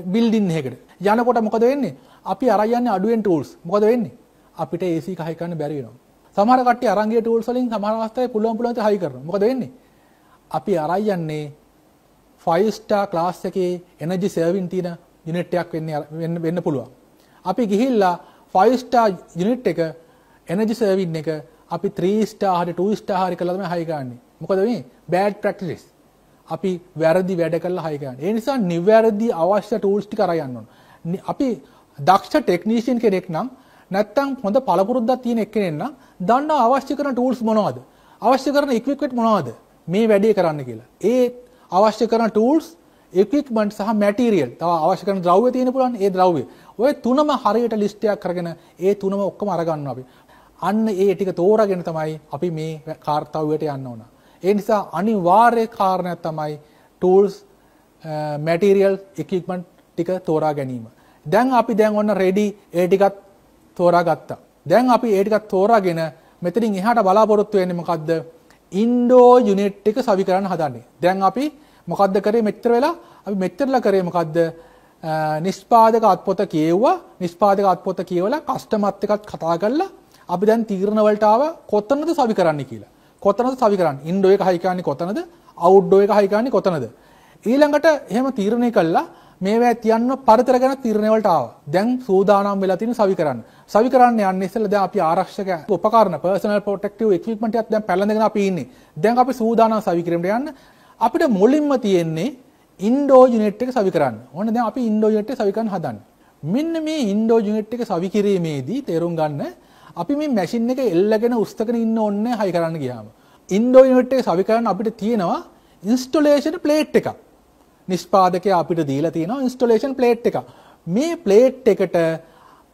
බිල්ඩින් එකකට. යනකොට මොකද වෙන්නේ? අපි අරන් යන්නේ අඩුවෙන් ටූල්ස්. මොකද වෙන්නේ? අපිට AC එක හයි කරන්න බැරි වෙනවා. සමහර කට්ටිය අරන් ගිය ටූල්ස් වලින් සමහර අවස්ථාවේ පුළුවන් හයි කරනවා. මොකද වෙන්නේ? අපි අරන් යන්නේ 5 star class එකේ energy saving තියෙන යුනිට් එකක් වෙන්න පුළුවන්. අපි ගිහිල්ලා 5 star යුනිට් එක energy saving එක අපි 3 star හරි 2 star හරි කරලා තමයි හයි කරන්නේ. මොකද මේ bad practices. අපි වැරදි වැඩ කරලා හයි කරන්නේ. ඒ නිසා නිවැරදි අවශ්‍ය ටූල්ස් ටික අරන් යන්න ඕන. අපි දක්ෂ ටෙක්නීෂියන් කෙනෙක් නම් නැත්තම් හොඳ පළපුරුද්දක් තියෙන එක්කෙනෙක් නම් දන්නා අවශ්‍ය කරන ටූල්ස් මොනවද? අවශ්‍ය කරන ඉක්විප්මන්ට් මොනවද? මේ වැඩේ කරන්න කියලා. ඒ අවශ්‍ය කරන ටූල්ස්, ඉක්විප්මන්ට් සහ මැටීරියල්. තව අවශ්‍ය කරන ද්‍රව්‍ය තියෙන පුළුවන් ඒ ද්‍රව්‍ය. ඔය තුනම හරියට ලිස්ට් එකක් කරගෙන ඒ තුනම ඔක්කොම අරගන්නවා අපි. අන්න ඒ ටික තෝරාගෙන තමයි අපි මේ කාර්යයට යන්න ඕන. ඒ නිසා අනිවාර්ය කාරණයක් තමයි ටූල්ස්, මැටීරියල්, ඉක්විප්මන්ට් ටික තෝරා ගැනීම. දැන් අපි ඔන්න රෙඩි ඒ ටිකත් තෝරාගත්තා. දැන් අපි ඒ ටිකත් තෝරාගෙන මෙතනින් එහාට බලාපොරොත්තු වෙන්නේ මොකද්ද? ඉන්ඩෝ යුනිට් එක සවි කරන්න හදන්නේ. දැන් අපි මොකද්ද කරේ මෙච්චර වෙලා? අපි මෙච්චරලා කරේ මොකද්ද? නිෂ්පාදක අත්පොත කියෙව්වා. නිෂ්පාදක අත්පොත කියවලා කස්ටමර්ත් එක්කත් කතා කරලා අපි දැන් තීරණ වලට ආව කොතනද සවි කරන්න කියලා. කොතනද සවි කරන්නේ? ඉන්ඩෝ එක හයි කරන්නේ කොතනද? අවුට්ඩෝ එක හයි කරන්නේ කොතනද? ඊළඟට එහෙම තීරණය කළා මේවා තියන්න පරිතර ගැන තීරණ වලට ආවා. දැන් සූදානම් වෙලා තියෙන සවි කරන්න. සවි කරන්න යන්නේ ඉස්සෙල්ලා දැන් අපි ආරක්ෂක උපකරණ personal protective equipment එකක් දැන් පැලඳගෙන අපි ඉන්නේ. දැන් අපි සූදානම් සවි කිරීමට යන්න. අපිට මුලින්ම තියෙන්නේ ඉන්ඩෝ යුනිට් එක සවි කරන්න. ඕන දැන් අපි ඉන්ඩෝ යුනිට් එක සවි කරන්න හදන්නේ. මෙන්න මේ ඉන්ඩෝ යුනිට් එක සවි කිරීමේදී තේරුම් ගන්න අපි මේ මැෂින් එක එල්ලගෙන උස්සගෙන ඉන්න ඕනේ හයි කරන්න ගියාම. ඉන්ඩෝ යුනිට් එක සවි කරන්න අපිට තියෙනවා ඉන්ස්ටොලේෂන් ප්ලේට් එකක්. නිෂ්පාදකයා අපිට දීලා තියෙනවා ඉන්ස්ටොලේෂන් ප්ලේට් එකක්. මේ ප්ලේට් එකට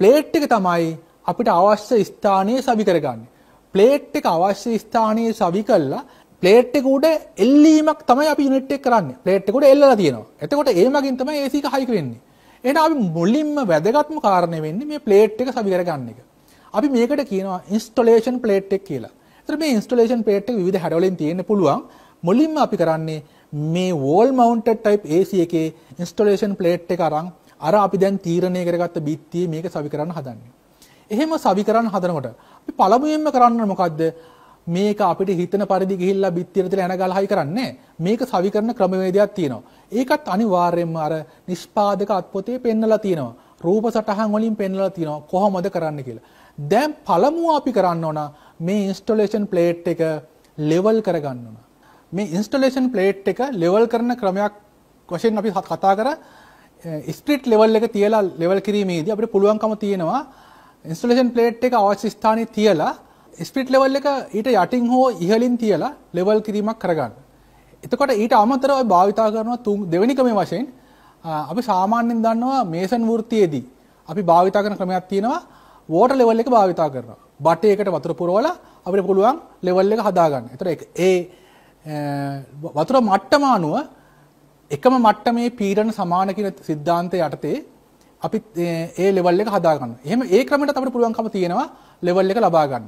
ප්ලේට් එක තමයි අපිට අවශ්‍ය ස්ථානයේ සවි කරගන්නේ. ප්ලේට් එක අවශ්‍ය ස්ථානයේ සවි කළා ප්ලේට් එක උඩ එල්ලීමක් තමයි අපි යුනිට් එක කරන්නේ. ප්ලේට් එක උඩ එල්ලලා තියෙනවා. එතකොට ඒ මගින් තමයි AC එක හයි වෙන්නේ. එහෙනම් අපි මුලින්ම වැදගත්ම කාරණේ වෙන්නේ මේ ප්ලේට් එක සවි කරගන්න එක. අපි මේකට කියනවා ඉන්ස්ටොලේෂන් ප්ලේට් එක කියලා. ඒතර මේ ඉන්ස්ටොලේෂන් ප්ලේට් එක විවිධ හැඩවලින් තියෙන්න පුළුවන්. මුලින්ම අපි කරන්නේ මේ wall mounted type AC එකේ installation plate එක අරන් අර අපි දැන් තීරණය කරගත්ත බිත්තියේ මේක සවි කරන්න හදන්නේ. එහෙම සවි කරන්න හදනකොට අපි පළමුවෙන්ම කරන්න මොකද්ද? මේක අපිට හිතන පරිදි ගිහිල්ලා බිත්තියට තියලා එන ගලහයි කරන්නේ. මේක සවි කරන ක්‍රමවේදයක් තියෙනවා. ඒකත් අනිවාර්යයෙන්ම අර නිෂ්පාදක අත්පොතේ පෙන්නලා තියෙනවා. රූප සටහන් වලින් පෙන්නලා තියෙනවා කොහොමද කරන්න කියලා. දැන් පළමුව අපි කරන්න ඕන මේ ඉන්ස්ටොලේෂන් ප්ලේට් එක ලෙවල් කරගන්න ඕන. මේ ඉන්ස්ටොලේෂන් ප්ලේට් එක ලෙවල් කරන ක්‍රමයක් වශයෙන් අපි කතා කර ස්ප්ලිට් ලෙවල් එක තියලා ලෙවල් කිරීමේදී අපිට පුළුවන්කම තියෙනවා ඉන්ස්ටොලේෂන් ප්ලේට් එක අවශ්‍ය ස්ථානයේ තියලා ස්ප්ලිට් ලෙවල් එක ඊට යටින් හෝ ඉහළින් තියලා ලෙවල් කිරීමක් කරගන්න. එතකොට ඊට අමතරව අපි භාවිතා කරනවා දෙවෙනි ක්‍රමයේ වශයෙන් අපි සාමාන්‍යයෙන් දන්නවා මේසන් වෘත්තියේදී අපි භාවිතා කරන ක්‍රමයක් තියෙනවා වෝටර් ලෙවල් එක භාවිතා කරනවා. බටයකට වතුර පුරවලා අපිට පුළුවන් ලෙවල් එක හදාගන්න. එතකොට ඒ වතුර මට්ටම අනුව එකම මට්ටමේ පීඩන සමාන කියන સિદ્ધාන්තය යටතේ අපි ඒ ලෙවල් එක හදා ගන්නවා. එහෙම ඒ ක්‍රමයකට අපිට පුළුවන්කම තියෙනවා ලෙවල් එක ලබා ගන්න.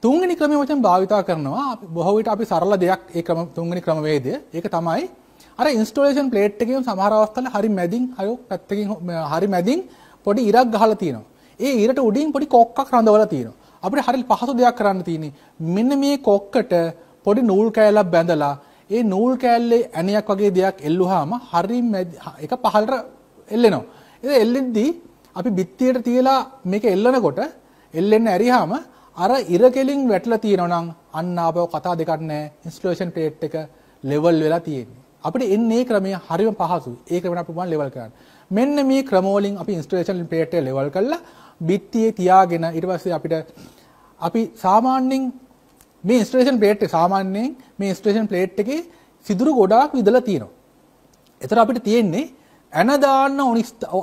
තුන්වෙනි ක්‍රමය වශයෙන් භාවිතා කරනවා අපි බොහෝ විට අපි සරල දෙයක් ඒ තුන්වෙනි ක්‍රමවේදය. ඒක තමයි අර ඉන්ස්ටොලේෂන් ප්ලේට් එකේ සමහර අවස්ථාවල හරි මැදින් හරි පැත්තකින් හරි මැදින් පොඩි ඉරක් ගහලා තියෙනවා. ඒ ඉරට උඩින් පොඩි කොක්කක් රඳවලා තියෙනවා. අපිට හරි පහසු දෙයක් කරන්න තියෙන්නේ මෙන්න මේ කොක්කට පොඩි නූල් කෑල්ලක් බැඳලා ඒ නූල් කෑල්ලේ ඇණයක් වගේ දෙයක් එල්ලුවාම හරි එක පහළට එල්ලෙනවා. ඒ එල්ලෙද්දී අපි බිත්තියට තියලා මේක එල්ලනකොට එල්ලෙන්න ඇරියාම අර ඉර කෙලින් වැටලා තියෙනවා නම් අන්න ආපහු කතා දෙකක් නැහැ. ඉන්ස්ටොලේෂන් ප්ලේට් එක ලෙවල් වෙලා තියෙන්නේ. අපිට එන්නේ ක්‍රමය හරිම පහසුයි. ඒ ක්‍රමයට අපි ලෙවල් කරන්න. මෙන්න මේ ක්‍රම වලින් අපි ඉන්ස්ටොලේෂන් ප්ලේට් එක ලෙවල් කරලා බිත්තියේ තියාගෙන ඊට පස්සේ අපිට අපි සාමාන්‍යයෙන් මේ ඉන්ස්ටොලේෂන් ප්ලේට් එක සාමාන්‍යයෙන් මේ ඉන්ස්ටොලේෂන් ප්ලේට් එකේ සිදුරු ගොඩාක් විදලා තියෙනවා. ඒතර අපිට තියෙන්නේ ඇන දාන්න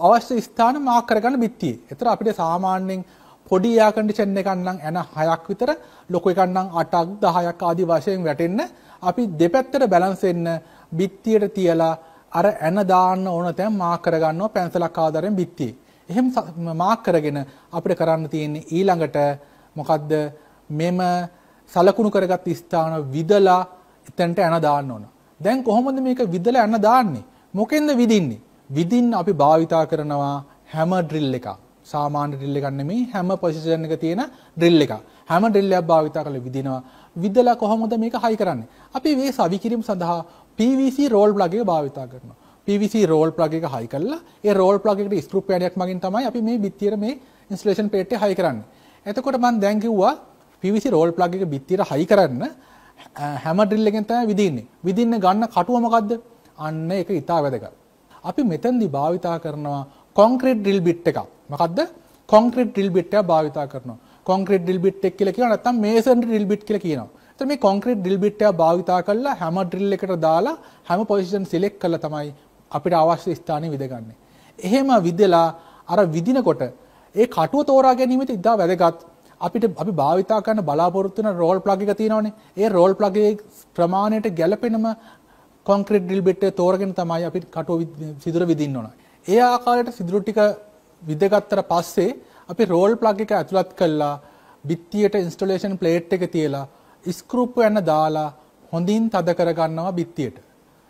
අවශ්‍ය ස්ථාන මාක් කරගන්න බිත්තියේ. ඒතර අපිට සාමාන්‍යයෙන් පොඩි එයා කන්ඩිෂන් එකක් නම් ඇන 6ක් විතර, ලොකු එකක් නම් 8ක් 10ක් ආදී වශයෙන් වැටෙන්න අපි දෙපැත්තට බැලන්ස් වෙන්න බිත්තියට තියලා අර ඇන දාන්න ඕන තැන් මාක් කරගන්නවා පැන්සලක් ආධාරයෙන් බිත්තියේ. එහෙම මාක් කරගෙන අපිට කරන්න තියෙන්නේ ඊළඟට මොකද්ද මෙම සලකුණු කරගත් ස්ථාන විදලා එතනට ඇන දාන්න ඕන. දැන් කොහොමද මේක විදලා ඇන දාන්නේ? මොකෙන්ද විදින්නේ? විදින්න අපි භාවිතා කරනවා හැමර් ඩ්‍රිල් එකක්. සාමාන්‍ය ඩ්‍රිල් එකක් නෙමෙයි හැම පොසිෂන් එක තියෙන ඩ්‍රිල් එකක්. හැම ඩ්‍රිල් එකක් භාවිතා කරලා විදිනවා. විදලා කොහොමද මේක හයි කරන්නේ? අපි මේ සවි කිරීම සඳහා PVC roll plug එක භාවිතා කරනවා. PVC roll plug එක හයි කළා ඒ roll plug එකට ස්ක්‍රූ පැඩයක් මගින් තමයි අපි මේ බිත්තියට මේ ඉන්ස්ටොලේෂන් ප්ලේට් එක හයි කරන්නේ. එතකොට මම දැන් කිව්වා PVC roll plug එක බිත්තියට හයි කරන්න හැම ඩ්‍රිල් එකෙන් තමයි විදින්නේ. විදින්න ගන්න කටුව මොකද්ද? අන්න ඒක ඉතා වැදගත්. අපි මෙතෙන්දී භාවිතා කරනවා කොන්ක්‍රීට් ඩ්‍රිල් බිට් එකක්. මොකද්ද? කොන්ක්‍රීට් ඩ්‍රිල් බිට් එක භාවිතා කරනවා. කොන්ක්‍රීට් ඩ්‍රිල් බිට් එක කියලා කියනවා නැත්නම් මේසන් ඩ්‍රිල් බිට් කියලා කියනවා. එතකොට මේ කොන්ක්‍රීට් ඩ්‍රිල් බිට් එක භාවිතා කරලා හැම ඩ්‍රිල් එකකට දාලා හැම පොසිෂන් සිලෙක්ට් කරලා තමයි අපිට අවශ්‍ය ස්ථානෙ විදගන්නේ. එහෙම විදලා අර විදිනකොට ඒ කටුව තෝරා ගැනීමට ඉතා වැදගත්. අපි භාවිතා කරන බලාපොරොත්තු වෙන රෝල් ප්ලග් එක තියෙනවනේ. ඒ රෝල් ප්ලග් එකේ ප්‍රමාණයට ගැළපෙනම කොන්ක්‍රීට් ඩ්‍රිල් බිට් එක තෝරගෙන තමයි අපි කටුව සිදුර විදින්න ඕන. ඒ ආකාරයට සිදුරු ටික විදගත්තට පස්සේ අපි රෝල් ප්ලග් එක ඇතුළත් කළා බිත්තියට ඉන්ස්ටොලේෂන් ප්ලේට් එක තියලා ස්ක්‍රූප් යන දාලා හොඳින් තද කරගන්නවා බිත්තියට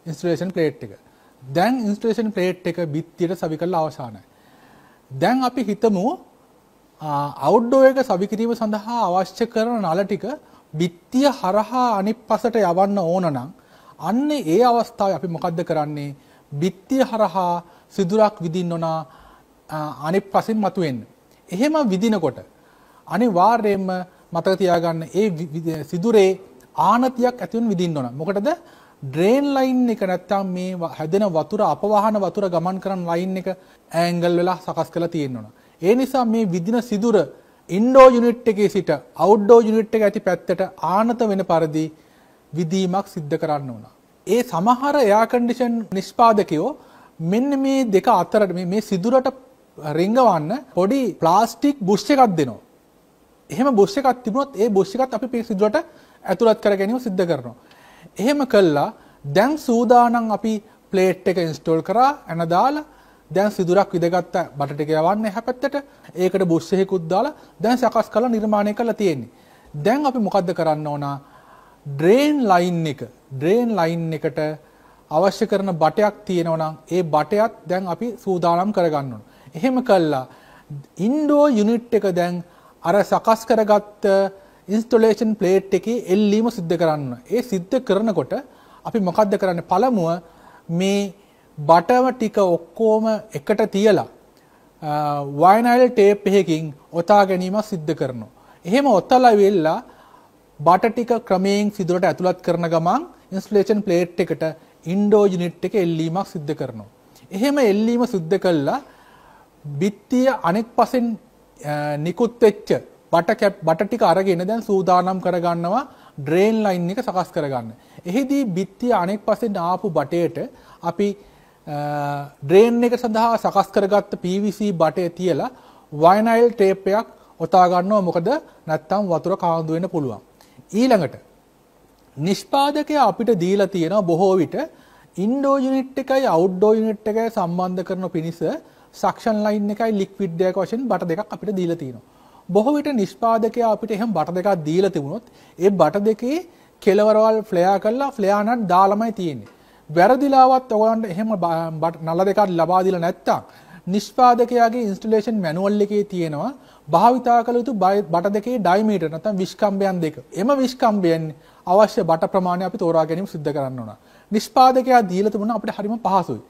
ඉන්ස්ටොලේෂන් ප්ලේට් එක. දැන් ඉන්ස්ටොලේෂන් ප්ලේට් එක බිත්තියට සවි කරලා අවසానයි. දැන් අපි හිතමු අවුට්ඩෝර් එක සවි කිරීම සඳහා අවශ්‍ය කරන නල ටික බිත්තිය හරහා අනිත් පසට යවන්න ඕන නම් අන්න ඒ අවස්ථාවේ අපි මොකද්ද කරන්නේ? බිත්තිය හරහා සිදුරක් විදින්න ඕන අනිත් පසින් මතුවෙන්න. එහෙම විදිනකොට අනිවාර්යයෙන්ම මතක තියාගන්න ඒ සිදුරේ ආනතියක් ඇති වෙන විදින්න ඕන. මොකටද? ඩ්‍රේන් ලයින් එක නැත්තම් මේ හැදෙන වතුර අපවහන වතුර ගමන් කරන ලයින් එක ඇන්ගල් වෙලා සකස් කරලා තියෙන්න ඕන. ඒ නිසා මේ විදින සිදුර ඉන්ඩෝර් යුනිට් එකේ සිට අවුට්ඩෝර් යුනිට් එක ඇති පැත්තට ආනත වෙන පරිදි විදීමක් සිද්ධ කරන්න ඕන. ඒ සමහර එයා කන්ඩිෂන් නිෂ්පාදකයෝ මෙන්න මේ දෙක අතරට මේ සිදුරට රිංගවන්න පොඩි ප්ලාස්ටික් බුෂ් එකක් දෙනවා. එහෙම බුෂ් එකක් තිබුණොත් ඒ බුෂ් එකත් අපි මේ සිදුරට ඇතුළත් කර ගැනීම සිද්ධ කරනවා. එහෙම කළා දැන් සූදානම් අපි ප්ලේට් එක ඉන්ස්ටෝල් කරා එන දාලා දැන් සිදුරක් විදගත්ත බට ටික යවන්න එහා පැත්තට ඒකට බුෂ් එකකුත් දාලා දැන් සකස් කරලා නිර්මාණය කරලා තියෙන්නේ. දැන් අපි මොකද්ද කරන්න ඕන? ඩ්‍රේන් ලයින් එක ඩ්‍රේන් ලයින් එකට අවශ්‍ය කරන බටයක් තියෙනවා නම් ඒ බටයත් දැන් අපි සූදානම් කරගන්න ඕන. එහෙම කළා ඉන්ඩෝ යුනිට් එක දැන් අර සකස් කරගත්ත ඉන්ස්ටොලේෂන් ප්ලේට් එකේ එල්ලීම සිද්ධ කරන්න. ඒ සිද්ධ කරනකොට අපි මොකද්ද කරන්නේ? පළමුව මේ බටම ටික ඔක්කොම එකට තියලා වයිනයිල් ටේප් එකකින් ඔතා ගැනීම සිද්ධ කරනවා. එහෙම ඔතලා වෙලා බට ටික ක්‍රමයෙන් සිදුරට ඇතුළත් කරන ගමන් ඉන්ස්ටොලේෂන් ප්ලේට් එකට ඉන්ඩෝ යුනිට් එක එල්ලීමක් සිද්ධ කරනවා. එහෙම එල්ලීම සිද්ධ කළා බිත්තිය අනෙක් පසෙන් නිකුත් වෙච්ච බට ටික අරගෙන දැන් සූදානම් කරගන්නවා ඩ්‍රේන් ලයින් එක සකස් කරගන්න. එහිදී බිත්තිය අනෙක් පසෙන් ආපු බටේට අපි ඩ්‍රේන් එක සඳහා සකස් කරගත්ත PVC බටේ තියලා වයිනයිල් ටේප් එකක් ඔතා ගන්නවා. මොකද නැත්තම් වතුර කාන්දු වෙන්න පුළුවන්. ඊළඟට නිෂ්පාදකයා අපිට දීලා තියෙනවා බොහෝ විට ඉන්ඩෝ යුනිට් එකයි අවුට්ඩෝ යුනිට් එකයි සම්බන්ධ කරන පිණිස සක්ෂන් ලයින් එකයි ලික්විඩ් එකයි වශයෙන් බට දෙකක් අපිට දීලා තියෙනවා. බොහෝ විට නිෂ්පාදකයා අපිට එහෙම බට දෙකක් දීලා තිබුණොත් ඒ බට දෙකේ කෙලවරවල් ෆ්ලෙයා කරලා ෆ්ලෙයා නට් දාලාමයි තියෙන්නේ. වැරදිලාවත් ඔයගොල්ලන්ට එහෙම නල දෙකක් ලබා දීලා නැත්තම් නිෂ්පාදකයාගේ ඉන්ස්ටොලේෂන් මැනුවල් එකේ තියෙනවා භාවිතා කළ යුතු බට දෙකේ ඩයමීටර් නැත්නම් විස්කම්බයන් දෙක. එම විස්කම්බයන් අවශ්‍ය බට ප්‍රමාණය අපි තෝරා ගැනීම සිද්ධ කරන්න ඕන. නිෂ්පාදකයා දීලා තිබුණා අපිට හරිම පහසුයි.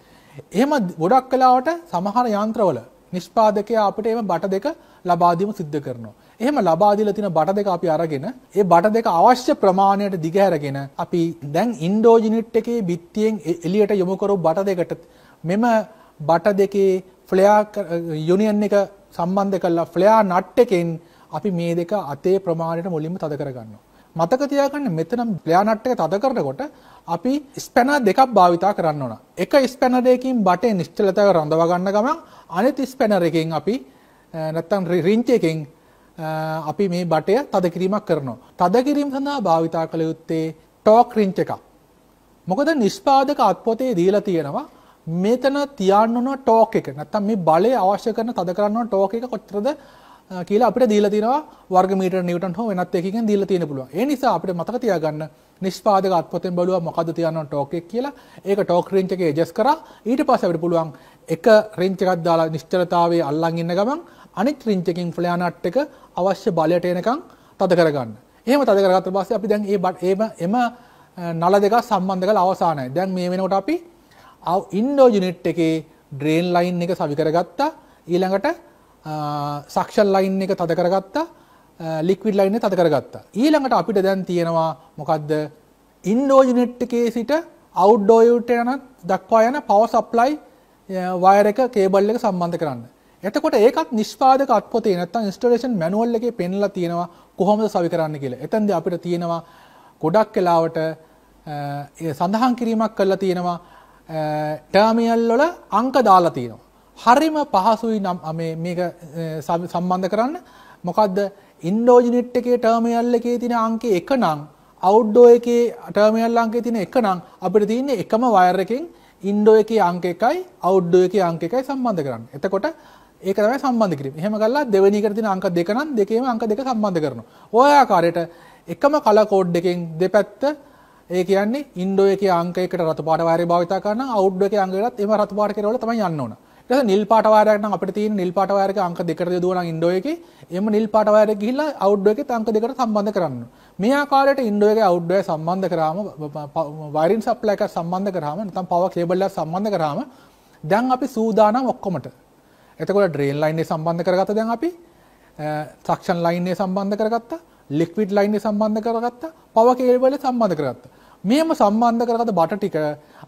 එහෙම ගොඩක් වෙලාවට සමහර යන්ත්‍රවල නිෂ්පාදකයා අපිට එහෙම බට දෙක ලබා දීම සිද්ධ කරනවා. එහෙම ලබා දීලා තියෙන බට දෙක අපි අරගෙන ඒ බට දෙක අවශ්‍ය ප්‍රමාණයට දිගහැරගෙන අපි දැන් ඉන්ඩෝ යුනිට් එකේ බිත්තියෙන් එළියට යොමු කරපු බට දෙකට මෙම බට දෙකේ ෆ්ලෙයා යුනියන් එක සම්බන්ධ කරලා ෆ්ලෙයා නට් එකෙන් අපි මේ දෙක අතේ ප්‍රමාණයට මුලින්ම තද කරගන්නවා. මතක තියාගන්න මෙතන ෆ්ලෙයා නට් එක තද කරනකොට අපි ස්පැනර් දෙකක් භාවිතා කරන්න ඕන. එක ස්පැනර් එකකින් බටේ නිශ්චලතාවය රඳවා ගන්න ගමන් අනිත් ස්පැනර් එකකින් අපි නැත්තම් රින්ච් එකකින් අපි මේ බටය තද කිරීමක් කරනවා. තද කිරීම සඳහා භාවිතා කළ යුත්තේ ටෝක් රින්ච් එකක්. මොකද නිෂ්පාදක අත්පොතේ දීලා තියෙනවා මෙතන තියන්න ඕන ටෝක් එක. නැත්තම් මේ බලය අවශ්‍ය කරන තද කරන්න ඕන ටෝක් එක කොච්චරද කියලා අපිට දීලා තියෙනවා වර්ග මීටර නිව්ටන් හෝ වෙනත් එකකින් දීලා තියෙන පුළුවන්. ඒ නිසා අපිට මතක තියාගන්න නිෂ්පාදක අත්පොතෙන් බලුවා මොකද්ද තියන්න ඕන ටෝක් එක කියලා. ඒක ටෝක් රින්ච් එකේ ඇඩ්ජස්ට් කරා. ඊට පස්සේ අපිට පුළුවන් එක රින්ච් එකක් දාලා නිශ්චලතාවයේ අල්ලන් ඉන්න ගමන් අනිත් රින්ච් එකකින් ෆ්ලෙයා නට් එක අවශ්‍ය බලයට එනකන් තද කරගන්න. එහෙම තද කරගත්ත පස්සේ අපි දැන් එම නල දෙක සම්බන්ධ කරලා අවසానයි. දැන් මේ වෙනකොට අපි ඉන්ඩෝ යුනිට් එකේ ඩ්‍රේන් ලයින් එක සවි කරගත්තා. ඊළඟට සක්ෂන් ලයින් එක තද කරගත්තා. ලික්විඩ් ලයින් එක තද කරගත්තා. ඊළඟට අපිට දැන් තියෙනවා මොකද්ද? ඉන්ඩෝ යුනිට් එකේ සිට අවුට්ඩෝ යුනිට් එකට දක්වා යන පවර් සප්ලයි වයර් එක කේබල් එක සම්බන්ධ කරන්න. එතකොට ඒකත් නිෂ්පාදක අත්පොතේ නැත්තම් ඉන්ස්ටොලේෂන් මැනුවල් එකේ පෙන්ලා තියෙනවා කොහොමද සවි කරන්න කියලා. එතෙන්දී අපිට තියෙනවා ගොඩක් වෙලාවට සඳහන් කිරීමක් කරලා තියෙනවා ටර්මිනල් වල අංක දාලා තියෙනවා. හරිම පහසුයි මේක සම්බන්ධ කරන්න. මොකද්ද? ඉන්ඩෝ යුනිට් එකේ ටර්මිනල් එකේ තියෙන අංකේ 1 නම් අවුට්ඩෝ එකේ ටර්මිනල් අංකේ තියෙන 1 නම් අපිට තියෙන්නේ එකම වයර් එකෙන් ඉන්ඩෝ එකේ අංක 1යි අවුට්ඩෝ එකේ අංක 1යි සම්බන්ධ කරන්න. එතකොට ඒක තමයි සම්බන්ධ කිරීම. එහෙම කළා දෙවෙනි එකට තියෙන අංක 2 නම් දෙකේම අංක 2 සම්බන්ධ කරනවා. ඔය ආකාරයට එකම කලර් කෝඩ් එකෙන් දෙපැත්ත ඒ කියන්නේ ඉන්ඩෝ එකේ අංක 1කට රතු පාට වයරය භාවිතා කරනවා අවුට්ඩෝ එකේ අංක 1කට එම රතු පාට කෙරවල තමයි යන්න ඕන. ඊට පස්සේ නිල් පාට වයරයක් නම් අපිට තියෙන නිල් පාට වයරක අංක 2කට යොදවන ඉන්ඩෝ එකේ එම නිල් පාට වයරයක් ගිහිල්ලා අවුට්ඩෝ එකේ අංක 2කට සම්බන්ධ කරන්න. මේ ආකාරයට ඉන්ඩෝ එකේ අවුට්ඩෝ එක සම්බන්ධ කරාම වයරින් සප්ලයි එක සම්බන්ධ කරාම නැත්නම් පවර් කේබල් එක සම්බන්ධ කරාම දැන් අපි සූදානම් ඔක්කොමට. එතකොට ඩ්‍රේන් ලයින් එක සම්බන්ධ කරගත්තා දැන් අපි සක්ෂන් ලයින් එක සම්බන්ධ කරගත්තා ලික්විඩ් ලයින් එක සම්බන්ධ කරගත්තා පවර් කේබල් එක සම්බන්ධ කරගත්තා. මේම සම්බන්ධ කරගත්ත බට ටික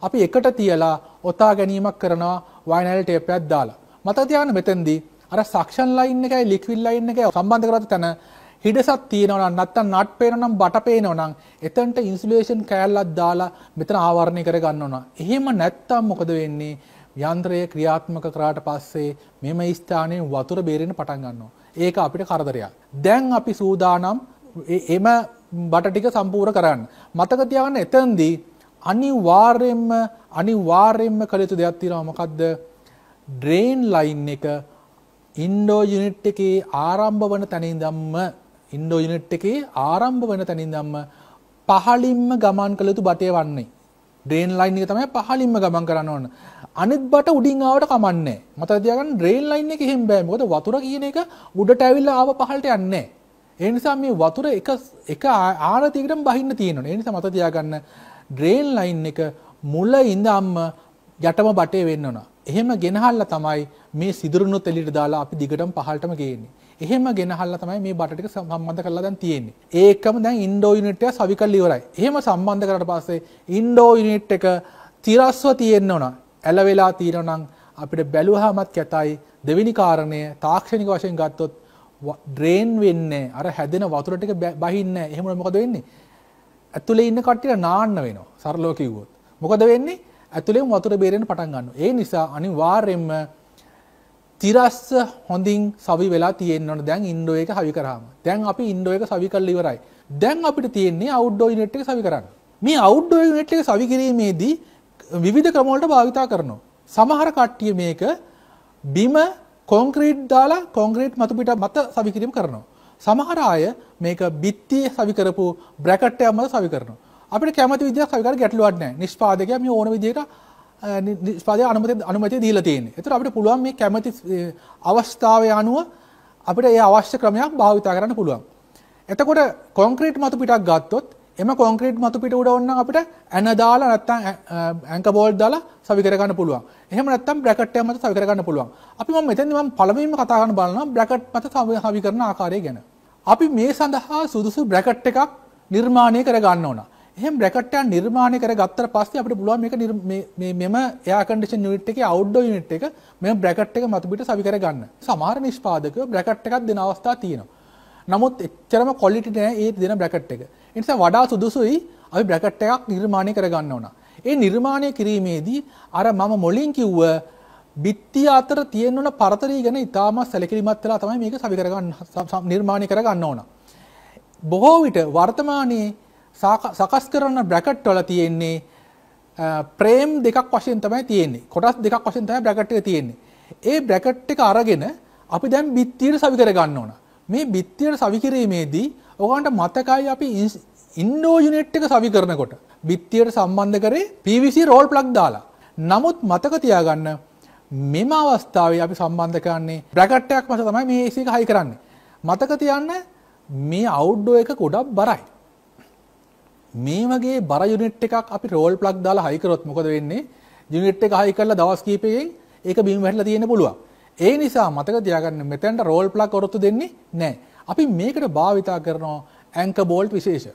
අපි එකට තියලා ඔතා ගැනීමක් කරනවා වයිනයිල් ටේප් එකක් දාලා. මතක තියාගන්න මෙතෙන්දී අර සක්ෂන් ලයින් එකයි ලික්විඩ් ලයින් එකයි සම්බන්ධ කරගත්ත තැන හිඩසක් තියෙනවා නම් නැත්තම් නට් පේනවා නම් බට පේනවා නම් එතනට ඉන්සුලේෂන් කෑල්ලක් දාලා මෙතන ආවරණය කර ගන්න ඕන. එහෙම නැත්තම් මොකද වෙන්නේ? යන්ත්‍රය ක්‍රියාත්මක කරාට පස්සේ මෙම ස්ථානයේ වතුර බේරෙන්න පටන් ගන්නවා. ඒක අපිට කරදරයක්. දැන් අපි සූදානම් එම බට ටික සම්පූර්ණ කරන්න. මතක තියාගන්න එතෙන්දී අනිවාර්යයෙන්ම කළ යුතු දෙයක් තියෙනවා. මොකද්ද? ඩ්‍රේන් ලයින් එක ඉන්ඩෝ යුනිට් එකේ ආරම්භ වන තැන ඉඳන්ම පහළින්ම ගමන් කළ යුතු බටේ වන්නේ. ඩ්‍රේන් ලයින් එක තමයි පහළින්ම ගමන් කරන්න ඕන. අනිත් බට උඩින් ආවට කමන්නේ නැහැ. මතක තියාගන්න ඩ්‍රේන් ලයින් එක එහෙම බෑ. මොකද වතුර කියන එක උඩට ඇවිල්ලා ආව පහළට යන්නේ නැහැ. ඒ නිසා මේ වතුර එක ආරතියකටම බහින්න තියෙනවා. ඒ නිසා මතක තියාගන්න ඩ්‍රේන් ලයින් එක මුල ඉඳන්ම යටම බටේ වෙන්න ඕන. එහෙම ගෙනහල්ලා තමයි මේ සිදුරුනුත් එළියට දාලා අපි දිගටම පහළටම ගේන්නේ. එහෙම ගෙනහල්ලා තමයි මේ බට ටික සම්බන්ධ කරලා දැන් තියෙන්නේ. ඒකම දැන් ඉන්ඩෝ යුනිට් එක සවි කරලා ඉවරයි. එහෙම සම්බන්ධ කරලා පස්සේ ඉන්ඩෝ යුනිට් එක තිරස්ව තියෙන්න ඕන. ඇලවෙලා තියෙනවා නම් අපිට බැලුවාමත් කැතයි. දෙවෙනි කාරණය තාක්ෂණික වශයෙන් ගත්තොත් ඩ්‍රේන් වෙන්නේ අර හැදෙන වතුර ටික බහින්නේ නැහැ. එහෙම මොකද වෙන්නේ? ඇතුලේ ඉන්න කට්ටිය නාන්න වෙනවා. සරලව කිව්වොත්. මොකද වෙන්නේ? ඇතුලෙන් වතුර බේරෙන්න පටන් ගන්නවා. ඒ නිසා අනිවාර්යයෙන්ම තිරස්ස හොඳින් සවි වෙලා තියෙන්න ඕන. දැන් ඉන්ඩෝ එක සවි කරාම. දැන් අපි ඉන්ඩෝ එක සවි කරලා ඉවරයි. දැන් අපිට තියෙන්නේ අවුට්ඩෝ යුනිට් එක සවි කරන්න. මේ අවුට්ඩෝ යුනිට් එක සවි කිරීමේදී විවිධ ක්‍රම වලට භාවිතා කරනවා. සමහර කට්ටිය මේක බිම කොන්ක්‍රීට් දාලා කොන්ක්‍රීට් මතු පිට මත සවි කිරීම කරනවා. සමහර අය මේක බිත්තියේ සවි කරපු බ්‍රැකට් එකක් මත සවි කරනවා. අපිට කැමති විදිහට සවි කරලා ගැටලුවක් නැහැ. නිෂ්පාදකයා මේ ඕන විදිහට නිෂ්පාදක අනුමැතිය දීලා තියෙන්නේ. ඒතර අපිට පුළුවන් මේ කැමති අවස්ථාවේ අනුව අපිට ඒ අවශ්‍ය ක්‍රමයක් භාවිතා කරන්න පුළුවන්. එතකොට කොන්ක්‍රීට් මතු පිටක් ගත්තොත් එම කොන්ක්‍රීට් මතු පිට උඩ ඕන නම් අපිට ඇන දාලා නැත්නම් ඇන්කර් බෝල්ට් දාලා සවි කර ගන්න පුළුවන්. එහෙම නැත්නම් බ්‍රැකට් එක මත සවි කර ගන්න පුළුවන්. අපි මෙතෙන්දි මම පළමුවෙන්ම කතා කරන්න බලනවා බ්‍රැකට් මත සවි කරන ආකාරය ගැන. අපි මේ සඳහා සුදුසු බ්‍රැකට් එකක් නිර්මාණය කර ගන්න ඕන. එහෙනම් බ්‍රැකට් එක නිර්මාණය කරගත්තට පස්සේ අපිට පුළුවන් මේක මෙම එයාර් කන්ඩිෂන් යුනිට් එකේ අවුට්ඩෝර් යුනිට් එක මෙම බ්‍රැකට් එක මත පිට සවි කර ගන්න. සමහර නිෂ්පාදකයෝ බ්‍රැකට් එකක් දෙන අවස්ථා තියෙනවා. නමුත් එච්චරම ක්වොලිටි නෑ ඒ දෙන බ්‍රැකට් එක. ඒ නිසා වඩා සුදුසුයි අපි බ්‍රැකට් එකක් නිර්මාණය කර ගන්න ඕන. ඒ නිර්මාණය කිරීමේදී අර මම මුලින් කිව්ව බිත්තිය අතර තියෙන ඕන පරතරය ගැන ඉතාමත් සැලකිලිමත් වෙලා තමයි මේක සවි කර ගන්න නිර්මාණය කර ගන්න ඕන. බොහෝ විට වර්තමානයේ සකස් කරන බ්‍රැකට් වල තියෙන්නේ ප්‍රේම් දෙකක් වශයෙන් තමයි තියෙන්නේ. කොටස් දෙකක් වශයෙන් තමයි බ්‍රැකට් එක තියෙන්නේ. ඒ බ්‍රැකට් එක අරගෙන අපි දැන් බිත්තියට සවි කර ගන්න ඕන. මේ බිත්තියට සවි කිරීමේදී ඔයගන්ට මතකයි අපි ඉන්ඩෝ යුනිට් එක සවි කරනකොට බිත්තියට සම්බන්ධ කරේ PVC රෝල් ප්ලග් දාලා. නමුත් මතක තියාගන්න මෙම අවස්ථාවේ අපි සම්බන්ධ කරන්නේ බ්‍රැකට් එකක් මත තමයි මේ AC එක හයි කරන්නේ. මතක තියන්න මේ අවුට්ඩෝ එක ගොඩක් බරයි. මේ වගේ බර යුනිට් එකක් අපි රෝල් ප්ලග් දාලා හයි කරොත් මොකද වෙන්නේ? යුනිට් එක හයි කරලා දවස් කිහිපයකින් ඒක බිම් වැටලා තියෙන්න පුළුවන්. ඒ නිසා මතක තියාගන්න මෙතෙන්ට රෝල් ප්ලග් ඔරොත්තු දෙන්නේ නැහැ. අපි මේකට භාවිතා කරනවා ඇන්කර් බෝල්ට් විශේෂ.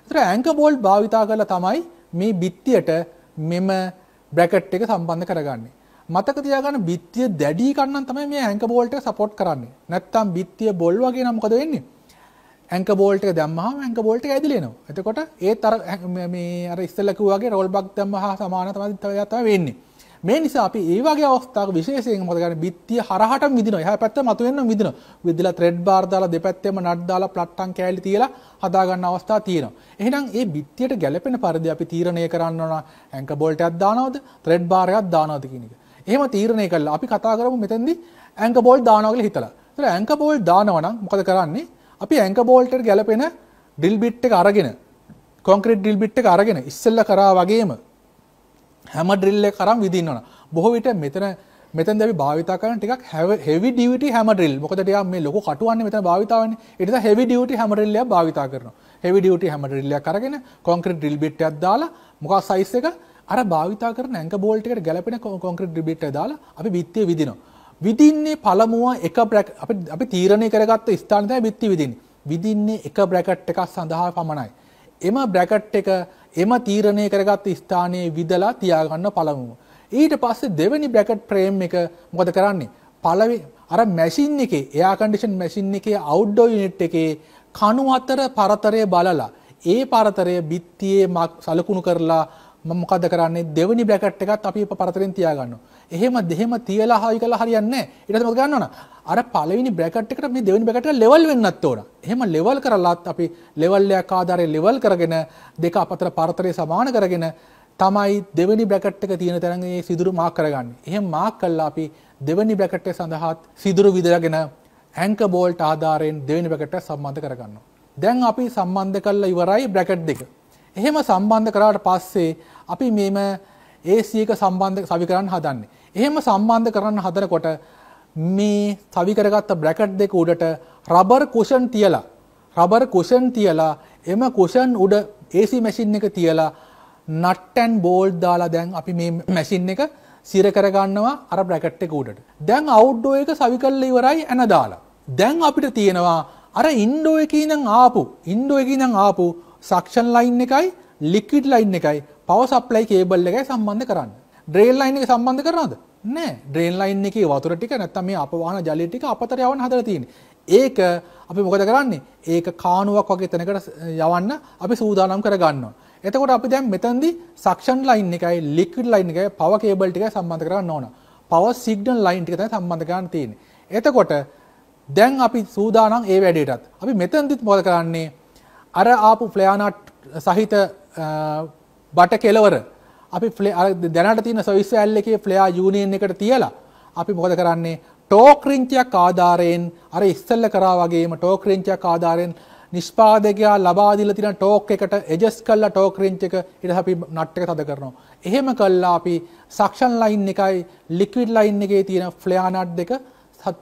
ඒතර ඇන්කර් බෝල්ට් භාවිතා කරලා තමයි මේ බිත්තියට මෙම බ්‍රැකට් එක සම්බන්ධ කරගන්නේ. මතක තියාගන්න බිත්තිය දැඩි කන්නම් තමයි මේ ඇන්කර් බෝල්ට් එක සපෝට් කරන්නේ. නැත්තම් බිත්තිය බොල් වගේ නම් මොකද වෙන්නේ? ඇන්කර් බෝල්ට් එක දැම්මහම ඇන්කර් බෝල්ට් එක ඇදිලා එනවා. එතකොට ඒත් අර ඉස්සෙල්ලා කිව්වා වගේ රෝල් ප්ලග් දැම්මහම සමාන තමයි වෙන්නේ. මේ නිසා අපි ඒ වගේ අවස්ථාවක විශේෂයෙන් මොකද කරන්නේ? බිත්තිය හරහටම විදිනවා. එහා පැත්ත මතුවෙන්න විදිනවා. විදලා ත්‍රෙඩ් බාර් දාලා දෙපැත්තෙම නට් දාලා ප්ලට්ටම් කෑලි තියලා හදා ගන්න අවස්ථා තියෙනවා. එහෙනම් මේ බිත්තියට ගැළපෙන පරිදි අපි තීරණය කරන්න ඕන ඇන්කර් බෝල්ට් එකක් දානවද? ත්‍රෙඩ් බාර් එකක් දානවද කියන එක. එහෙම තීරණය කළා අපි කතා කරමු මෙතෙන්දී ඇන්කර් බෝල්ට් දානවා කියලා හිතලා. ඒතර ඇන්කර් බෝල්ට් දානවා නම් මොකද කරන්නේ? අපි ඇන්කර් බෝල්ට් එකට ගැළපෙන ඩ්‍රිල් බිට් එක අරගෙන කොන්ක්‍රීට් ඩ්‍රිල් බිට් එක අරගෙන ඉස්සෙල්ලා කරා වගේම හැම ඩ්‍රිල් එක කරන් විදින්න ඕන. බොහෝ විට මෙතනදී අපි භාවිතා කරන ටිකක් heavy duty hammer drill. මොකද ටිකක් මේ ලොකු කටුවන්නේ මෙතන භාවිතා වෙන්නේ. ඒ නිසා heavy duty hammer drill එකක් භාවිතා කරනවා. heavy duty hammer drill එකක් අරගෙන කොන්ක්‍රීට් drill bit එකක් දාලා මොකක් size එක අර භාවිතා කරන ඇන්කර් බෝල්ට් එකට ගැලපෙන කොන්ක්‍රීට් drill bit එක දාලා අපි බිත්තිය විදිනවා. විදින්නේ පළමුව එක අපි තීරණය කරගත්ත ස්ථානයේ තමයි බිත්තිය විදින්නේ. විදින්නේ එක බ්‍රැකට් එකක් සඳහා පමණයි. එම බ්‍රැකට් එක එම තීරණය කරගත්ත ස්ථානයේ විදලා තියාගන්න පළමුව. ඊට පස්සේ දෙවෙනි බ්‍රැකට් ෆ්‍රේම් එක මොකද කරන්නේ? පළවෙනි අර මැෂින් එකේ එයාර් කන්ඩිෂන් මැෂින් එකේ අවුට්ඩෝර් යුනිට් එකේ කණු අතර පරතරය බලලා ඒ පරතරය බිත්තියේ සලකුණු කරලා මම මොකද කරන්නේ? දෙවෙනි බ්‍රැකට් එකත් අපි පරතරෙන් තියාගන්නවා. එහෙම තියලා හයි කළා හරියන්නේ නැහැ. ඊට පස්සේ මොකද ගන්න ඕන? අර පළවෙනි බ්‍රැකට් එකට මේ දෙවෙනි බ්‍රැකට් එක ලෙවල් වෙන්නත් ඕන. එහෙම ලෙවල් කරලාත් අපි ලෙවල් එකක් ආධාරයෙන් ලෙවල් කරගෙන දෙක අතර පරතරය සමාන කරගෙන තමයි දෙවෙනි බ්‍රැකට් එක තියෙන තැන මේ සිදුරු මාක් කරගන්නේ. එහෙම මාක් කළා අපි දෙවෙනි බ්‍රැකට් එක සඳහා සිදුරු විදගෙන ඇන්කර් බෝල්ට් ආධාරයෙන් දෙවෙනි බ්‍රැකට් එක සම්බන්ධ කරගන්නවා. දැන් අපි සම්බන්ධ කරලා ඉවරයි බ්‍රැකට් දෙක. එහෙම සම්බන්ධ කරාට පස්සේ අපි මේම AC එක සම්බන්ධ සවි කරන්න හදන්නේ. එහෙම සම්බන්ධ කරන්න හදනකොට මේ සවි කරගත්ත බ්‍රැකට් දෙක උඩට රබර් කුෂන් තියලා එම කුෂන් උඩ AC මැෂින් එක තියලා නට් ඇන්ඩ් බෝල්ට් දාලා දැන් අපි මේ මැෂින් එක සිර කරගන්නවා අර බ්‍රැකට් එක උඩට. දැන් අවුට්ඩෝර් එක සවි කරලා ඉවරයි එන දාලා. දැන් අපිට තියෙනවා අර ඉන්ඩෝර් එකේ ඉඳන් ආපු සක්ෂන් ලයින් එකයි ලික්විඩ් ලයින් එකයි පවර් සප්ලයි කේබල් එකයි සම්බන්ධ කරන්න. ඩ්‍රේන් ලයින් එක සම්බන්ධ කරනවද? නෑ. ඩ්‍රේන් ලයින් එකේ වතුර ටික නැත්තම් මේ අපවාහන ජලය ටික අපතට යවන්න හදලා තියෙන්නේ. ඒක අපි මොකද කරන්නේ? ඒක කානුවක් වගේ තැනකට යවන්න අපි සූදානම් කරගන්නවා. එතකොට අපි දැන් මෙතනදී සක්ෂන් ලයින් එකයි ලික්විඩ් ලයින් එකයි පවර් කේබල් ටිකයි සම්බන්ධ කරගන්න ඕන. පවර් සිග්නල් ලයින් ටික තමයි සම්බන්ධ කරගන්න තියෙන්නේ. එතකොට දැන් අපි සූදානම් ඒ වැඩේටත්. අපි මෙතනදිත් මොකද කරන්නේ? අර ආපු ෆ්ලෙයාර් නට් සහිත බට කෙලවර අපි දැනට තියෙන සර්විස් වැල් එකේ ෆ්ලෙයාර් යූනියන් එකට තියලා අපි මොකද කරන්නේ? ටෝක් රින්චයක් ආධාරයෙන් අර ඉස්සෙල්ල කරා වගේම ටෝක් රින්චයක් ආධාරයෙන් නිෂ්පාදකයා ලබා දීලා තියෙන ටෝක් එකට ඇඩ්ජස්ට් කරලා ටෝක් රින්ච් එක ඊට අපි නට් එක තද කරනවා. එහෙම කළා අපි සක්ෂන් ලයින් එකයි ලික්විඩ් ලයින් එකේ තියෙන ෆ්ලෙයාර් නට් දෙක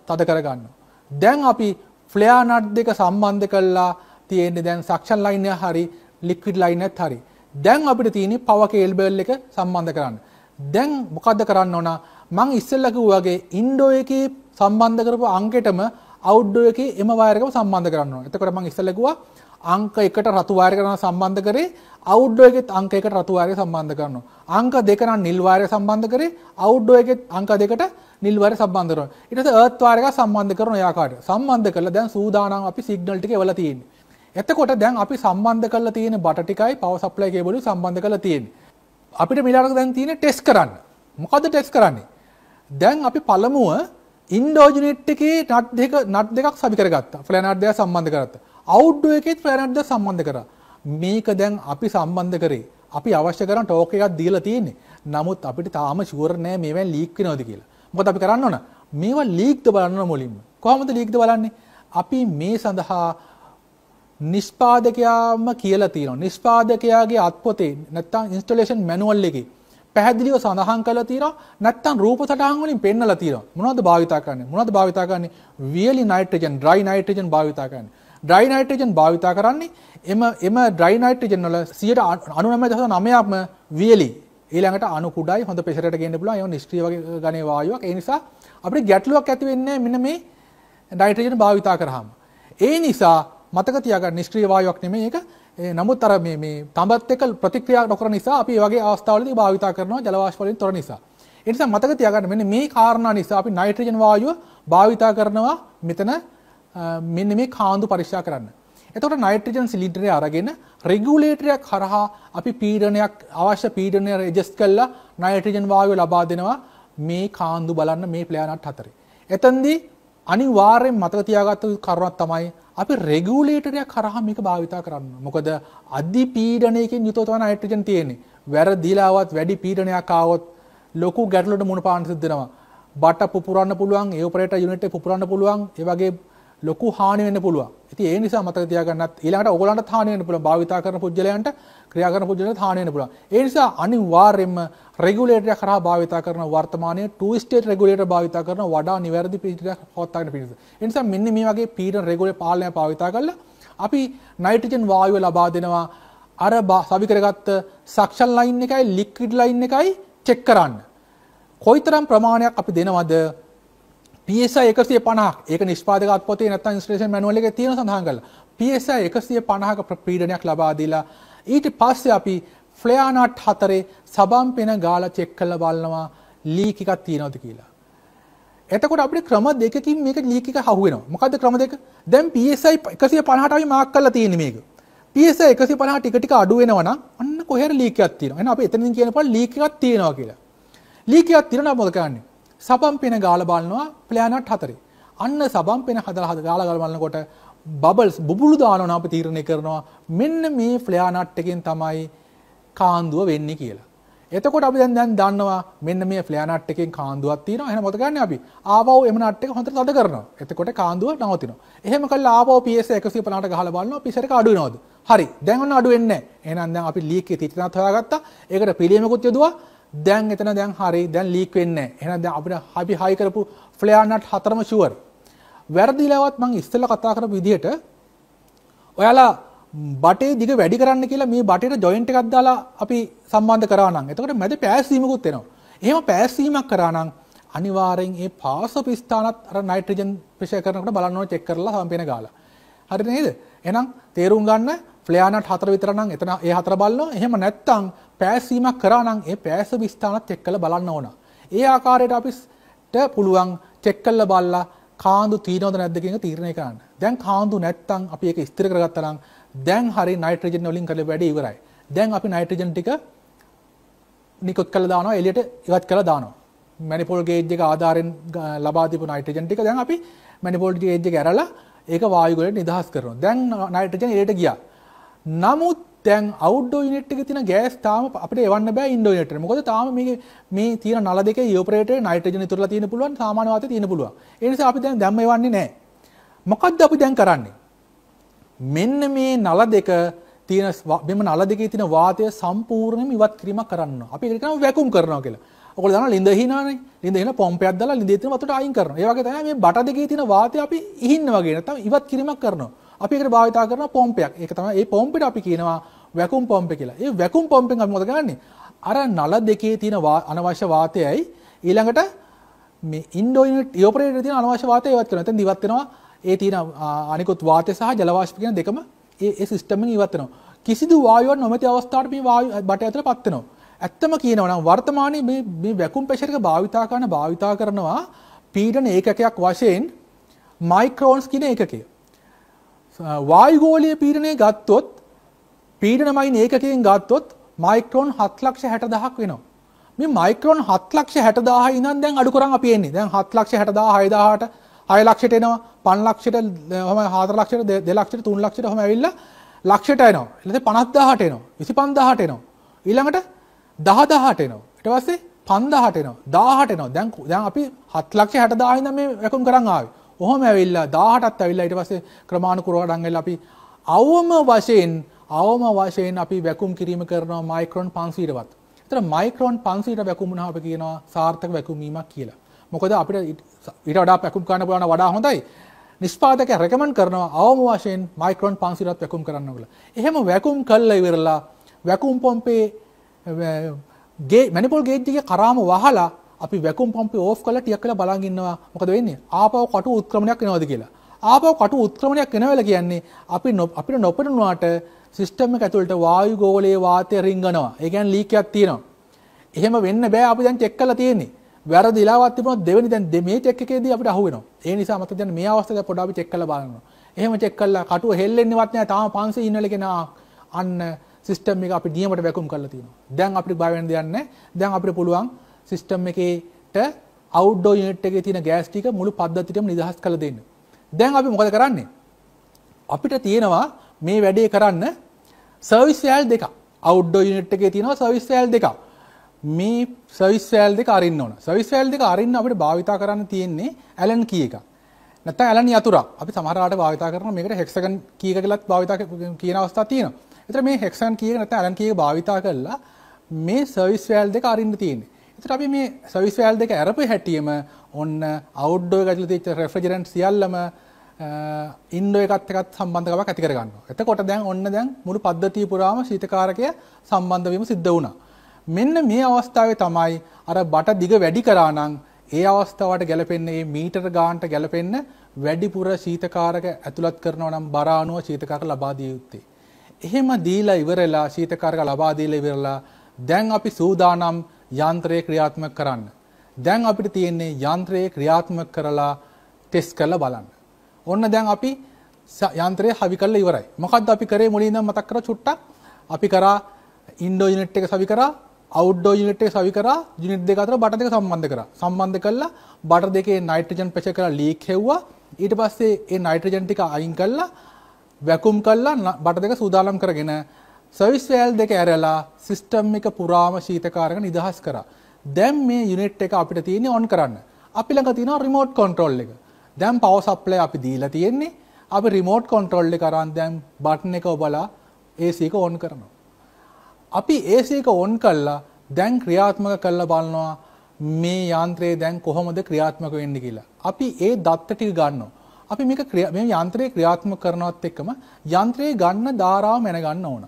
තද කරගන්නවා. දැන් අපි ෆ්ලෙයාර් නට් දෙක සම්බන්ධ කළා තියෙන්නේ දැන් සක්ෂන් ලයින් එක හරි ලික්විඩ් ලයින් එකත් හරි. දැන් අපිට තියෙන්නේ පවර් කේබල් එක සම්බන්ධ කරන්න. දැන් මොකද්ද කරන්න ඕන? මම ඉස්සෙල්ලා කිව්වා වගේ ඉන්ඩෝර් එකේ සම්බන්ධ කරපු අංකෙටම අවුට්ඩෝර් එකේ එම වයර් එකම සම්බන්ධ කරන්න ඕන. එතකොට මම ඉස්සෙල්ලා කිව්වා අංක 1ට රතු වයර් එක සම්බන්ධ කරේ අවුට්ඩෝර් එකෙත් අංක 1ට රතු වයර් එක සම්බන්ධ කරනවා. අංක 2 නම් නිල් වයර් එක සම්බන්ධ කරේ අවුට්ඩෝර් එකෙත් අංක 2ට නිල් වයර් සම්බන්ධ කරනවා. ඊට පස්සේ අර්ත් වයර් එක සම්බන්ධ කරන යාකාරයට. සම්බන්ධ කරලා දැන් සූදානම් අපි සිග්නල් ටික එවලා තියෙන්නේ. එතකොට දැන් අපි සම්බන්ධ කරලා තියෙන බට ටිකයි පවර් සප්ලයි කේබල් එක සම්බන්ධ කරලා තියෙන්නේ. අපිට ඊළඟට දැන් තියෙන්නේ ටෙස්ට් කරන්න. මොකද්ද ටෙස්ට් කරන්නේ? දැන් අපි පළමුව ඉන්ඩෝර් යුනිට් එකේ නට් දෙකක් සවි කරගත්තා. ෆ්ලෙයාර් නට් දෙකක් සම්බන්ධ කරගත්තා. අවුට්ඩෝර් එකේත් ෆ්ලෙයාර් නට් දෙකක් සම්බන්ධ කරා. මේක දැන් අපි සම්බන්ධ කරේ. අපි අවශ්‍ය කරන ටෝක් එකක් දීලා තියෙන්නේ. නමුත් අපිට තාම ෂුවර් නෑ මේවෙන් ලීක් වෙනවද කියලා. මොකද අපි කරන්න ඕන? මේවා ලීක්ද බලන්න ඕන මුලින්ම. කොහොමද ලීක්ද බලන්නේ? අපි මේ සඳහා නිෂ්පාදකයාම කියලා තියෙනවා. නිෂ්පාදකයාගේ අත්පොතේ නැත්තම් ඉන්ස්ටලේෂන් මැනුවල් එකේ පැහැදිලිව සඳහන් කරලා තියෙනවා. නැත්තම් රූප සටහන් වලින් පෙන්නලා තියෙනවා. මොනවද භාවිතා කරන්නේ? වියලි නයිට්‍රජන්, ඩ්‍රයි නයිට්‍රජන් භාවිතා කරන්නේ. ඩ්‍රයි නයිට්‍රජන් භාවිතා කරන්නේ එම ඩ්‍රයි නයිට්‍රජන් වල 99.9%ක්ම වියලි. ඊළඟට අණු කුඩායි හොඳ ප්‍රෙෂරයට ගේන්න පුළුවන්. ඒවා නිෂ්ක්‍රීය වගේ ගණේ වායුවක්. ඒ නිසා අපිට ගැටලුවක් ඇති වෙන්නේ මෙන්න මේ නයිට්‍රජන් භාවිතා කරාම. ඒ නිසා මතක තියාගන්න නිෂ්ක්‍රීය වායුවක් නෙමෙයි ඒක. නමුත් අර මේ තඹත් එක්ක ප්‍රතික්‍රියා නොකරන නිසා අපි මේ වගේ අවස්ථාවලදී භාවිතා කරනවා ජල වාෂ්ප වලින් තොර නිසා. ඒ නිසා මතක තියාගන්න මෙන්න මේ කාරණා නිසා අපි නයිට්‍රජන් වායුව භාවිතා කරනවා මෙතන මෙන්න මේ කාන්දු පරීක්ෂා කරන්න. එතකොට නයිට්‍රජන් සිලින්ඩරය අරගෙන රෙගියුලේටරයක් හරහා අපි පීඩනයක් අවශ්‍ය පීඩනය ඇඩ්ජස්ට් කරලා නයිට්‍රජන් වායුව ලබා දෙනවා මේ කාන්දු බලන්න මේ ෆ්ලෙයාර් නට් හතරේ. එතෙන්දී අනිවාර්යෙන් මතක තියාගත්තු කරුණක් තමයි අපි රෙගියුලේටරයක් කරා මේක භාවිතා කරන්න. මොකද අධි පීඩනයකින් යුතව තමයි නයිට්‍රජන් තියෙන්නේ. වැරදිලාවත් වැඩි පීඩනයක් ආවොත් ලොකු ගැටලුවකට මුහුණ පාන්න සිද්ධ වෙනවා. බට පුපුරන්න පුළුවන්, එවපරේටර් යුනිට් එක පුපුරන්න පුළුවන්, ඒ වගේ ලොකු හානි වෙන්න පුළුවන්. ඉතින් ඒ නිසා මතක තියාගන්නත් ඊළඟට ඕගොල්ලන්ට හානි වෙන්න පුළුවන්. භාවිතා කරන පුජ්‍යලයන්ට, ක්‍රියා කරන පුජ්‍යලයන්ට හානි වෙන්න පුළුවන්. ඒ නිසා අනිවාර්යයෙන්ම රෙගියුලේටරයක් කරා භාවිතා කරන වර්තමානයේ 2 ස්ටේට් රෙගියුලේටර් භාවිතා කරන වඩා නිවැරදි පීඩනයක් පවත්වාගෙන පිණිස. ඒ නිසා මෙන්න මේ වගේ පීඩන රෙගියුලේටර් පාලනය භාවිතා කරලා අපි නයිට්‍රජන් වායුව ලබා දෙනවා. අර සවි කරගත්ත සක්ෂන් ලයින් එකයි ලික්විඩ් ලයින් එකයි චෙක් කරන්න. කොයිතරම් ප්‍රමාණයක් අපි දෙනවද? PSI 150ක්. ඒක නිෂ්පාදක අත්පොතේ නැත්නම් ඉන්ස්ටලේෂන් මැනුවල් එකේ තියෙන සඳහන් කරලා. PSI 150ක පීඩනයක් ලබා දීලා ඊට පස්සේ අපි ෆ්ලෙයාර් නට් හතරේ සබම් පෙන ගාලා චෙක් කරලා බලනවා ලීක් එකක් තියෙනවද කියලා. එතකොට අපිට ක්‍රම දෙකකින් මේක ලීක් එක හහු වෙනවා. මොකද්ද ක්‍රම දෙක? දැන් PSI 150ට අපි මාක් කරලා තියෙන්නේ මේක. PSI 150 ටික ටික අඩු වෙනවා නම් අන්න කොහේර ලීක් එකක් තියෙනවා. එහෙනම් අපි එතනින් කියනකොට ලීක් එකක් තියෙනවා කියලා. ලීක් එකක් තියෙනවා මොකද කරන්නේ? සබම් පෙන ගාලා බලනවා ෆ්ලෙයාර් නට් හතරේ. අන්න සබම් පෙන ගාලා බලනකොට බබල්ස් බුබුලු දානවා අපි තීරණය කරනවා මෙන්න මේ ෆ්ලෙයාර් නට් එකෙන් තමයි කාන්දුව වෙන්නේ කියලා. එතකොට අපි දැන් දන්නවා මෙන්න මේ ෆ්ලෙයාර් නට් එකෙන් කාන්දුවක් තියෙනවා. එහෙනම් මොකද ගන්න අපි? ආපහු එම නට් එක හොඳට තද කරනවා. එතකොට කාන්දුව නවතිනවා. එහෙම කළා ආපහු PSI 150ට ගහලා බලනවා ප්‍රෙෂර් එක අඩු වෙනවද? හරි. දැන් ඔන්න අඩු වෙන්නේ නැහැ. එහෙනම් දැන් අපි ලීක් එකේ තීත්‍රණත් හොයාගත්තා. ඒකට පිළියමකුත් යදුවා. දැන් එතන දැන් හරි. දැන් ලීක් වෙන්නේ නැහැ. එහෙනම් දැන් අපිට අපි හයි කරපු ෆ්ලෙයාර් නට් හතරම ෂුවර්. වැරදිලාවත් මම ඉස්සෙල්ලා කතා කරපු විදිහට ඔයාලා බටේ දිග වැඩි කරන්න කියලා මේ බටේට ජොයින්ට් එකක් දාලා අපි සම්බන්ධ කරා නම් එතකොට මැද පෑස්සීමකුත් එනවා. එහෙම පෑස්සීමක් කරා නම් අනිවාර්යෙන් ඒ පාසප ස්ථානත් අර නයිට්‍රජන් ප්‍රෙෂර් කරනකොට බලන්න ඕනේ චෙක් කරලා සම්පේන ගාලා. හරිද නේද? එහෙනම් තේරුම් ගන්න ෆ්ලෙයාර් නට් හතර විතර නම් එතන ඒ හතර බලනවා. එහෙම නැත්නම් පෑස්සීමක් කරා නම් ඒ පෑසප ස්ථානත් චෙක් කරලා බලන්න ඕන. ඒ ආකාරයට අපිට පුළුවන් චෙක් කරලා බලලා කාන්දු තියෙනවද නැද්ද කියන එක තීරණය කරන්න. දැන් කාන්දු නැත්තම් අපි ඒක ස්ථිර කරගත්තා නම් දැන් හරි නයිට්‍රජන් වලින් කරලා වැඩි ඉවරයි. දැන් අපි නයිට්‍රජන් ටික නිකුත් කරලා දානවා එළියට ඉවත් කරලා දානවා. මැනිෆෝල්ඩ් ගේජ් එක ආධාරයෙන් ලබා දීපු නයිට්‍රජන් ටික දැන් අපි මැනිෆෝල්ඩ් ගේජ් එක ඇරලා ඒක වායු ගොඩට නිදහස් කරනවා. දැන් නයිට්‍රජන් එළියට ගියා. නමුත් දැන් අවුට්ඩෝර් යුනිට් එකේ තියෙන ගෑස් තාම අපිට එවන්න බෑ ඉන්ඩෝර් යුනිට් එකට. මොකද තාම මේ තියෙන නල දෙකේ ඉවපරේටරේ නයිට්‍රජන් ඉතුරුලා තියෙන පුළුවන් සාමාන්‍ය වාතය තියෙන පුළුවන්. ඒ නිසා අපි දැන් දැම්ම එවන්නේ නැහැ. මොකද්ද අපි දැන් කරන්නේ? මෙන්න මේ නල දෙක තියෙන මෙම නල දෙකේ තියෙන වාතය සම්පූර්ණයෙන්ම ඉවත් කිරීමක් කරන්න. අපි ඒකට කියනවා වැකුම් කරනවා කියලා. ඔයගොල්ලෝ දන්නවා ලිඳ හිනානේ. ලිඳ හිනා පොම්පයක් දාලා ලිඳේ තියෙන වතුරට අයින් කරනවා. ඒ වගේ තමයි මේ බට දෙකේ තියෙන වාතය අපි ඉහින්න වගේ නැත්නම් ඉවත් කිරීමක් කරනවා. අපි ඒකට භාවිතා කරන පොම්පයක්. ඒක තමයි මේ පොම්පෙට අපි කියනවා වැකුම් පොම්ප කියලා. ඒ වැකුම් පොම්පෙන් අපි මොකද කරන්නේ? අර නල දෙකේ තියෙන අනවශ්‍ය වාතයයි ඊළඟට මේ ඉන්ඩෝ යුනිට් ඉවපරේටරේ තියෙන අනවශ්‍ය වාතය ඉවත් කරනවා. එතෙන් ඉවත් වෙනවා ඒ තියෙන අනිකුත් වාතය සහ ජල වාෂ්ප කියන දෙකම ඒ සිස්ටම් එකෙන් ඉවත් වෙනවා. කිසිදු වායුවක් නොමැති අවස්ථාවට මේ වායු බට ඇතුළේ පත් වෙනවා. ඇත්තම කියනවා නම් වර්තමානයේ මේ වැකුම් ප්‍රෙෂර් එක භාවිතා කරනවා පීඩන ඒකකයක් වශයෙන් මයික්‍රෝන්ස් කියන ඒකකය. වායුගෝලීය පීඩනය ගත්තොත් පීඩනමයින් ඒකකයෙන් ගත්තොත් මයික්‍රෝන් 7,60,000ක් වෙනවා. මේ මයික්‍රෝන් 7,60,000 ඉඳන් දැන් අඩු කරන් අපි එන්නේ. දැන් 7,60,000 6 ලක්ෂයට එනවා 5 ලක්ෂයට 4 ලක්ෂයට 2 ලක්ෂයට 3 ලක්ෂයට ඔහම ඇවිල්ලා ලක්ෂයට එනවා. ඊළඟට 50000ට එනවා 25000ට එනවා. ඊළඟට 10000ට එනවා. ඊට පස්සේ 5000ට එනවා 1000ට එනවා. දැන් අපි 7,60,000 ඉඳන් මේ වැකුම් කරන් ආවේ. ඔහොම ඇවිල්ලා 1000ටත් ඇවිල්ලා ඊට පස්සේ ක්‍රමානුකූලව අඩන් වෙලා අපි අවම වශයෙන් අපි වැකුම් කිරීම කරනවා මයික්‍රෝන් 500ටවත්. ඒතර මයික්‍රෝන් 500ට වැකුම් වුණාම අපි කියනවා සාර්ථක වැකුම් වීමක් කියලා. මොකද අපිට ඊට වඩා වැකුම් කරන්න පුළුවන් වඩා හොඳයි. නිෂ්පාදකයා රෙකමන්ඩ් කරනවා අවම වශයෙන් මයික්‍රෝන් 500ටත් වැකුම් කරන්න කියලා. එහෙම වැකුම් කළා ඉවරලා වැකුම් පොම්පේ මැනිෆෝල්ඩ් ගේජ් එකේ කරාම වහලා අපි වැකුම් පොම්පේ ඕෆ් කරලා ටිකක් වෙලා බලන් ඉන්නවා. මොකද වෙන්නේ? ආපහු කටු උත්ක්‍රමණයක් වෙනවද කියලා. ආපහු කටු උත්ක්‍රමණයක් වෙනවා කියන්නේ අපිට නොපෙනුනාට සිස්ටම් එක ඇතුළට වායු ගෝලයේ වාතය රිංගනවා. ඒ කියන්නේ ලීක් එකක් තියෙනවා. එහෙම වෙන්න බෑ අපි දැන් චෙක් කරලා තියෙන්නේ. වැරදිලාවක් තිබුණොත් දෙවෙනි දැන් මේ චෙක් එකේදී අපිට අහු වෙනවා. ඒ නිසා මට දැන් මේ අවස්ථාවේ පොඩ්ඩක් අපි චෙක් කරලා බලනවා. එහෙම චෙක් කරලා කටුව හෙල්ලෙන්නේවත් නැහැ. තාම 500 ඉන්නවල කෙනා අන්න සිස්ටම් එක අපි නියමට වැකුම් කරලා තියෙනවා. දැන් අපිට බය වෙන්න දෙයක් නැහැ. දැන් අපිට පුළුවන් සිස්ටම් එකේට අවුට්ඩෝර් යුනිට් එකේ තියෙන ගෑස් ටික මුළු පද්ධතියටම නිදහස් කරලා දෙන්න. දැන් අපි මොකද කරන්නේ? අපිට තියෙනවා මේ වැඩේ කරන්න සර්විස් වෑල් දෙකක්. අවුට්ඩෝර් යුනිට් එකේ තියෙනවා සර්විස් වෑල් දෙකක්. මේ සර්විස් වෑල් දෙක අරින්න ඕන. සර්විස් වෑල් දෙක අරින්න අපිට භාවිතා කරන්න තියෙන්නේ ඇලන් කී එක. නැත්නම් ඇලන් යතුරක්. අපි සමහර ආට භාවිතා කරනවා මේකට හෙක්සගන් කී එක කියලාත් භාවිතා කියන අවස්ථා තියෙනවා. ඒතර මේ හෙක්සගන් කී එක නැත්නම් ඇලන් කී එක භාවිතා කරලා මේ සර්විස් වෑල් දෙක අරින්න තියෙන්නේ. ඒතර අපි මේ සර්විස් වෑල් දෙක අරපු හැටියෙම ඔන්න අවුට්ඩෝර් එක ඇතුළේ තියෙච්ච රෙෆ්‍රිජරන්ට් සියල්ලම ඉන්ඩෝ එකත් සම්බන්ධකමක් ඇති කර ගන්නවා. එතකොට දැන් මුළු පද්ධතිය පුරාම ශීතකාරකය සම්බන්ධ වීම සිද්ධ වුණා. මෙන්න මේ අවස්ථාවේ තමයි අර බට දිග වැඩි කරා නම් ඒ අවස්ථාවට ගැලපෙන්නේ මේ මීටර ගානට ගැලපෙන්න වැඩිපුර ශීතකාරක ඇතුළත් කරනවා නම් බර අණුව ශීතකාරක ලබා දිය යුත්තේ. එහෙම දීලා ඉවරලා ශීතකාරක ලබා දීලා ඉවරලා දැන් අපි සූදානම් යන්ත්‍රය ක්‍රියාත්මක කරන්න. දැන් අපිට තියෙන්නේ යන්ත්‍රය ක්‍රියාත්මක කරලා ටෙස්ට් කරලා බලන්න. ඔන්න දැන් අපි යන්ත්‍රය හවි කරලා ඉවරයි. මොකද්ද අපි කරේ මුලින් ඉඳන් මතක් කරලා චුට්ටක් අපි කරා ඉන්ඩෝ යුනිට් එක සවි කරා අවුට්ඩෝර් යුනිට් එක සවි කරා යුනිට් දෙක අතර බට දෙක සම්බන්ධ කරා. සම්බන්ධ කළා බට දෙකේ නයිට්‍රජන් ප්‍රෙෂර් කරලා ලීක් හෙව්වා. ඊට පස්සේ ඒ නයිට්‍රජන් ටික අයින් කළා වැකුම් කළා බට දෙක සූදානම් කරගෙන සර්විස් වෑල් දෙක ඇරලා සිස්ටම් එක පුරාම ශීතකාරක නිදහස් කරා. දැන් මේ යුනිට් එක අපිට තියෙන්නේ ඔන් කරන්න. අපි ළඟ තියෙනවා රිමෝට් කන්ට්‍රෝල් එක. දැන් පවර් සප්ලයි අපි දීලා තියෙන්නේ. අපි රිමෝට් කන්ට්‍රෝල් එක අරන් දැන් බටන් එක ඔබලා AC එක ඔන් කරනවා. අපි AC එක ඔන් කළා දැන් ක්‍රියාත්මක කරලා බලනවා මේ යන්ත්‍රය දැන් කොහොමද ක්‍රියාත්මක වෙන්නේ කියලා. අපි ඒ දත්ත ටික ගන්නවා. අපි මේ යන්ත්‍රය ක්‍රියාත්මක කරනවත් එක්කම යන්ත්‍රයේ ගන්න ධාරාව මැනගන්න ඕන.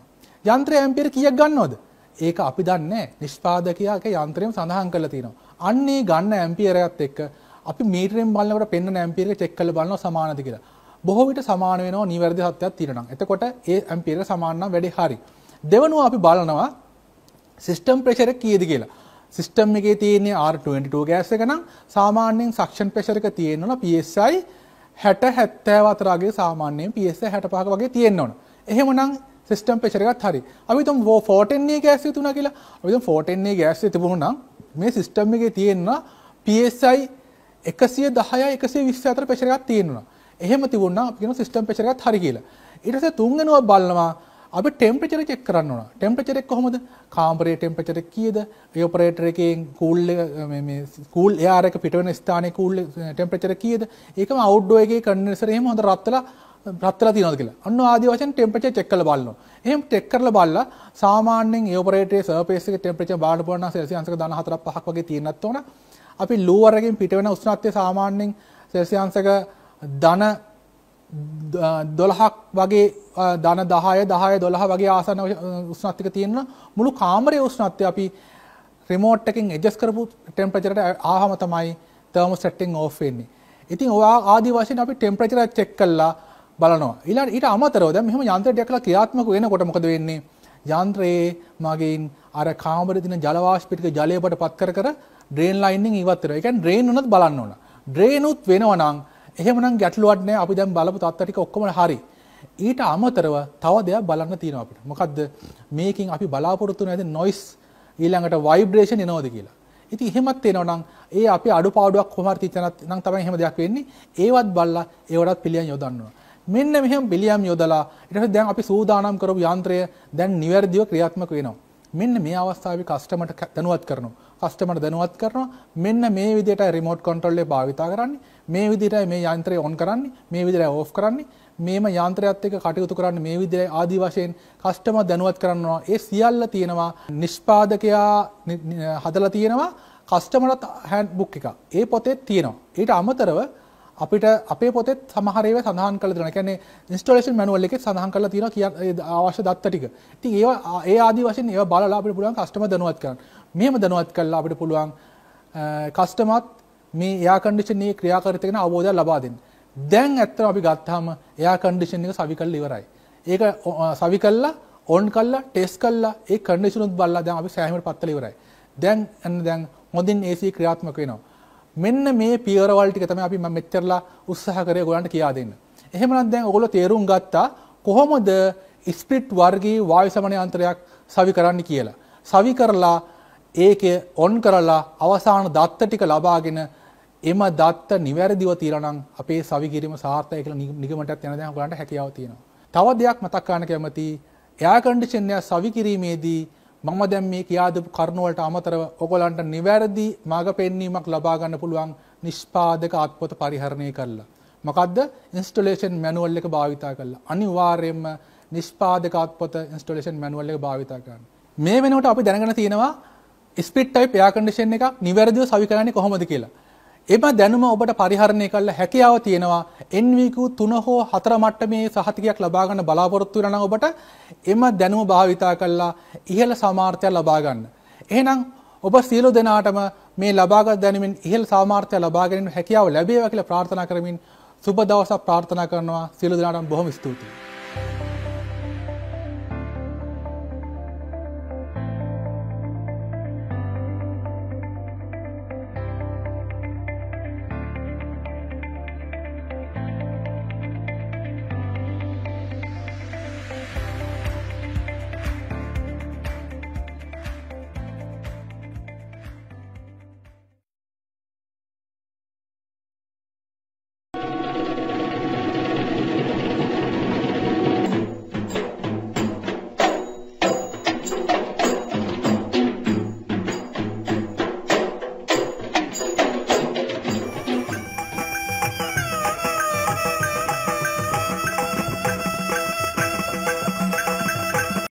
යන්ත්‍රය ඇම්පියර් කීයක් ගන්නවද? ඒක අපි දන්නේ නැහැ. නිෂ්පාදකයාගේ යන්ත්‍රයෙන් සඳහන් කරලා තියෙනවා. අන්නේ ගන්න ඇම්පියරයත් එක්ක අපි මීටරෙන් බලනකොට පෙන්වන ඇම්පියර් එක චෙක් කරලා බලනවා සමානද කියලා. බොහෝ විට සමාන වෙනවා නිවැරදි සත්‍යයක් තියෙනවා. එතකොට ඒ ඇම්පියර සමාන නම් වැඩේ හරි. දෙවනුව අපි බලනවා සිස්ටම් ප්‍රෙෂර් එක කීයද කියලා. සිස්ටම් එකේ තියෙන්නේ R22 ගෑස් එක නම් සාමාන්‍යයෙන් සක්ෂන් ප්‍රෙෂර් එක තියෙනවා PSI 60 74 වගේ සාමාන්‍යයෙන් PSI 65ක වගේ තියෙන්න ඕන. එහෙමනම් සිස්ටම් ප්‍රෙෂර් එකත් හරි. අපි හිතමු 410A ගෑස් එක තුනා කියලා. අපි හිතමු 410A ගෑස් එක තිබුණා නම් මේ සිස්ටම් එකේ තියෙන PSI 110යි 120 අතර ප්‍රෙෂර් එකක් තියෙනවා. එහෙම තිබුණා අපි කියන සිස්ටම් ප්‍රෙෂර් එකත් හරි කියලා. ඊට පස්සේ තුන්වෙනුව බලනවා අපි ටෙම්පරේචර් චෙක් කරන්න ඕන. ටෙම්පරේචර් එක කොහොමද? කාමරයේ ටෙම්පරේචර් එක කීයද? එවපරේටර් එකෙන් කූල් මේ කූල් එයාර් එක පිට වෙන ස්ථානයේ කූල් ටෙම්පරේචර් එක කීයද? ඒකම අවුට්ඩෝර් එකේ කන්ඩෙන්සර් එහෙම හොඳ රත්ලා තියෙනවද කියලා. අන්න ආදී වශයෙන් ටෙම්පරේචර් චෙක් කරලා බලනවා. එහෙම චෙක් කරලා බලලා සාමාන්‍යයෙන් එවපරේටරේ සර්ෆේස් එකේ ටෙම්පරේචර් බලන්න පුළුවන් නම් සෙල්සියස් අංශක 14ක් 5ක් වගේ තියෙන්නත් ඕන. අපි ලූවර් එකෙන් පිට වෙන උෂ්ණත්වය සාමාන්‍යයෙන් සෙල්සියස් අංශක ධන 12ක් වගේ ධන 10 12 වගේ ආසන්න උෂ්ණත්වයක තියෙන මුළු කාමරයේ උෂ්ණත්වය අපි රිමෝට් එකෙන් ඇඩ්ජස්ට් කරපු ටෙම්පරේචර් එකට ආවම තමයි තර්මෝස්ටැට් එක ඕෆ් වෙන්නේ. ඉතින් ඔයා ආදී වශයෙන් අපි ටෙම්පරේචර් චෙක් කරලා බලනවා. ඊට අමතරව දැන් මෙහෙම යන්ත්‍රයක් දැකලා ක්‍රියාත්මක වෙනකොට මොකද වෙන්නේ? යන්ත්‍රයේ මගින් අර කාමරේ තියෙන ජල වාෂ්ප ටික ජලය බට පත් කර ඩ්‍රේන් ලයින් එකෙන් ඉවත් වෙනවා. ඒ කියන්නේ ඩ්‍රේන් උනත් බලන්න ඕන. ඩ්‍රේන් උත් වෙනවා නම් එහෙමනම් ගැටලුවක් නැහැ. අපි දැන් බලපු තත්ත්ව ටික ඔක්කොම හරි. ඊට අමතරව තව දෙයක් බලන්න තියෙනවා අපිට. මොකද්ද? මේකෙන් අපි බලාපොරොත්තු නැති නොයිස් ඊළඟට ভাইබ්‍රේෂන් එනවද කියලා. ඉතින් එහෙමත් එනවා නම් ඒ අපි අඩුපාඩුවක් කොහොම හරි තියනත් නම් තමයි එහෙම දෙයක් වෙන්නේ. ඒවත් බලලා ඒවටත් පිළියම් යොදන්න ඕන. මෙන්න මෙහෙම පිළියම් යොදලා ඊට පස්සේ දැන් අපි සූදානම් කරපු යන්ත්‍රය දැන් නිවැරදිව ක්‍රියාත්මක වෙනවා. මෙන්න මේ අවස්ථාවේ කස්ටමර්ට දැනුවත් කරනවා. කස්ටමර්ට දැනුවත් කරනවා මෙන්න මේ විදිහට රිමෝට් කන්ට්‍රෝල් එක භාවිතා කරන්නේ. මේ විදිහට මේ යන්ත්‍රය ඔන් කරන්නේ. මේ විදිහට ඕෆ් කරන්නේ. මේම යන්ත්‍රයත් එක්ක කටයුතු කරන්නේ මේ විදිහට ආදි වශයෙන් කස්ටමර් දැනුවත් කරනවා. ඒ සියල්ල තියෙනවා නිෂ්පාදකයා හදලා තියෙනවා කස්ටමර්ට හෑන්ඩ් බුක් එක. ඒ පොතේ තියෙනවා. ඊට අමතරව අපිට අපේ පොතේ සමහර ඒවා සඳහන් කරලා තියෙනවා. ඒ කියන්නේ ඉන්ස්ටොලේෂන් මැනුවල් එකේ සඳහන් කරලා තියෙනවා අවශ්‍ය දත්ත ටික. ඉතින් ඒවා ඒ ආදි වශයෙන් ඒවා බලලා අපිට පුළුවන් කස්ටමර් දැනුවත් කරන්න. මෙහෙම දැනුවත් කළා අපිට පුළුවන් කස්ටමර්ත් මේ එයාර් කන්ඩිෂන් එකේ ක්‍රියාකාරීත්වය ගැන අවබෝධයක් ලබා දෙන්න. දැන් ඇත්තටම අපි ගත්තාම එයාර් කන්ඩිෂන් එක සවි කරලා ඉවරයි. ඒක සවි කරලා ඔන් කරලා ටෙස්ට් කරලා ඒ කන්ඩිෂන් උත් බලලා දැන් අපි සෑහීමට පත් කරලා ඉවරයි. දැන් හොඳින් AC ක්‍රියාත්මක වෙනවා. මෙන්න මේ පියවරවල් ටික තමයි අපි මෙච්චරලා උත්සාහ කරේ ඔයගොල්ලන්ට කියා දෙන්න. එහෙමනම් දැන් ඔයගොල්ලෝ තේරුම් ගත්තා කොහොමද ස්ප්ලිට් වර්ගයේ වායු සමන යන්ත්‍රයක් සවි කරන්න කියලා. සවි කරලා ඒකේ ඔන් කරලා අවසාන දත්ත ටික ලබාගෙන එම දත්ත නිවැරදිව තියලා නම් අපේ සවි කිරීම සාර්ථකයි කියලා නිගමනටත් යන දැන් ඔයගොල්ලන්ට හැකියාව තියෙනවා. තව දෙයක් මතක් කරන්න කැමතියි. එයාර් කන්ඩිෂන් එක සවි කිරීමේදී මම දැන් මේ කියා දෙපු කරුණු වලට අමතරව ඔයගොල්ලන්ට නිවැරදි මාර්ග පෙන්වීමක් ලබා ගන්න පුළුවන් නිෂ්පාදක අත්පොත පරිහරණය කරලා. මොකද්ද? ඉන්ස්ටොලේෂන් මැනුවල් එක භාවිතා කරලා. අනිවාර්යයෙන්ම නිෂ්පාදක අත්පොත ඉන්ස්ටොලේෂන් මැනුවල් එක භාවිතා කරන්න. මේ වෙනකොට අපි දැනගෙන තියෙනවා ස්ප්ලිට් ටයිප් එයාර් කන්ඩිෂන් එකක් නිවැරදිව සවි කරන්නේ කොහොමද කියලා. එම දැනුම ඔබට පරිහරණය කළ හැකියාව තියෙනවා. NVQ 3 හෝ 4 මට්ටමේ සහතිකයක් ලබා ගන්න බලාපොරොත්තු වෙනවා නම් ඔබට එම දැනුම භාවිතා කරලා ඉහළ සාමර්ථ්‍ය ලබා ගන්න. එහෙනම් ඔබ සියලු දෙනාටම මේ ලබාගත් දැනුමින් ඉහළ සාමර්ථ්‍ය ලබා ගැනීම හැකියාව ලැබේවා කියලා ප්‍රාර්ථනා කරමින් සුබ දවසක් ප්‍රාර්ථනා කරනවා. සියලු දෙනාටම බොහොම ස්තුතියි.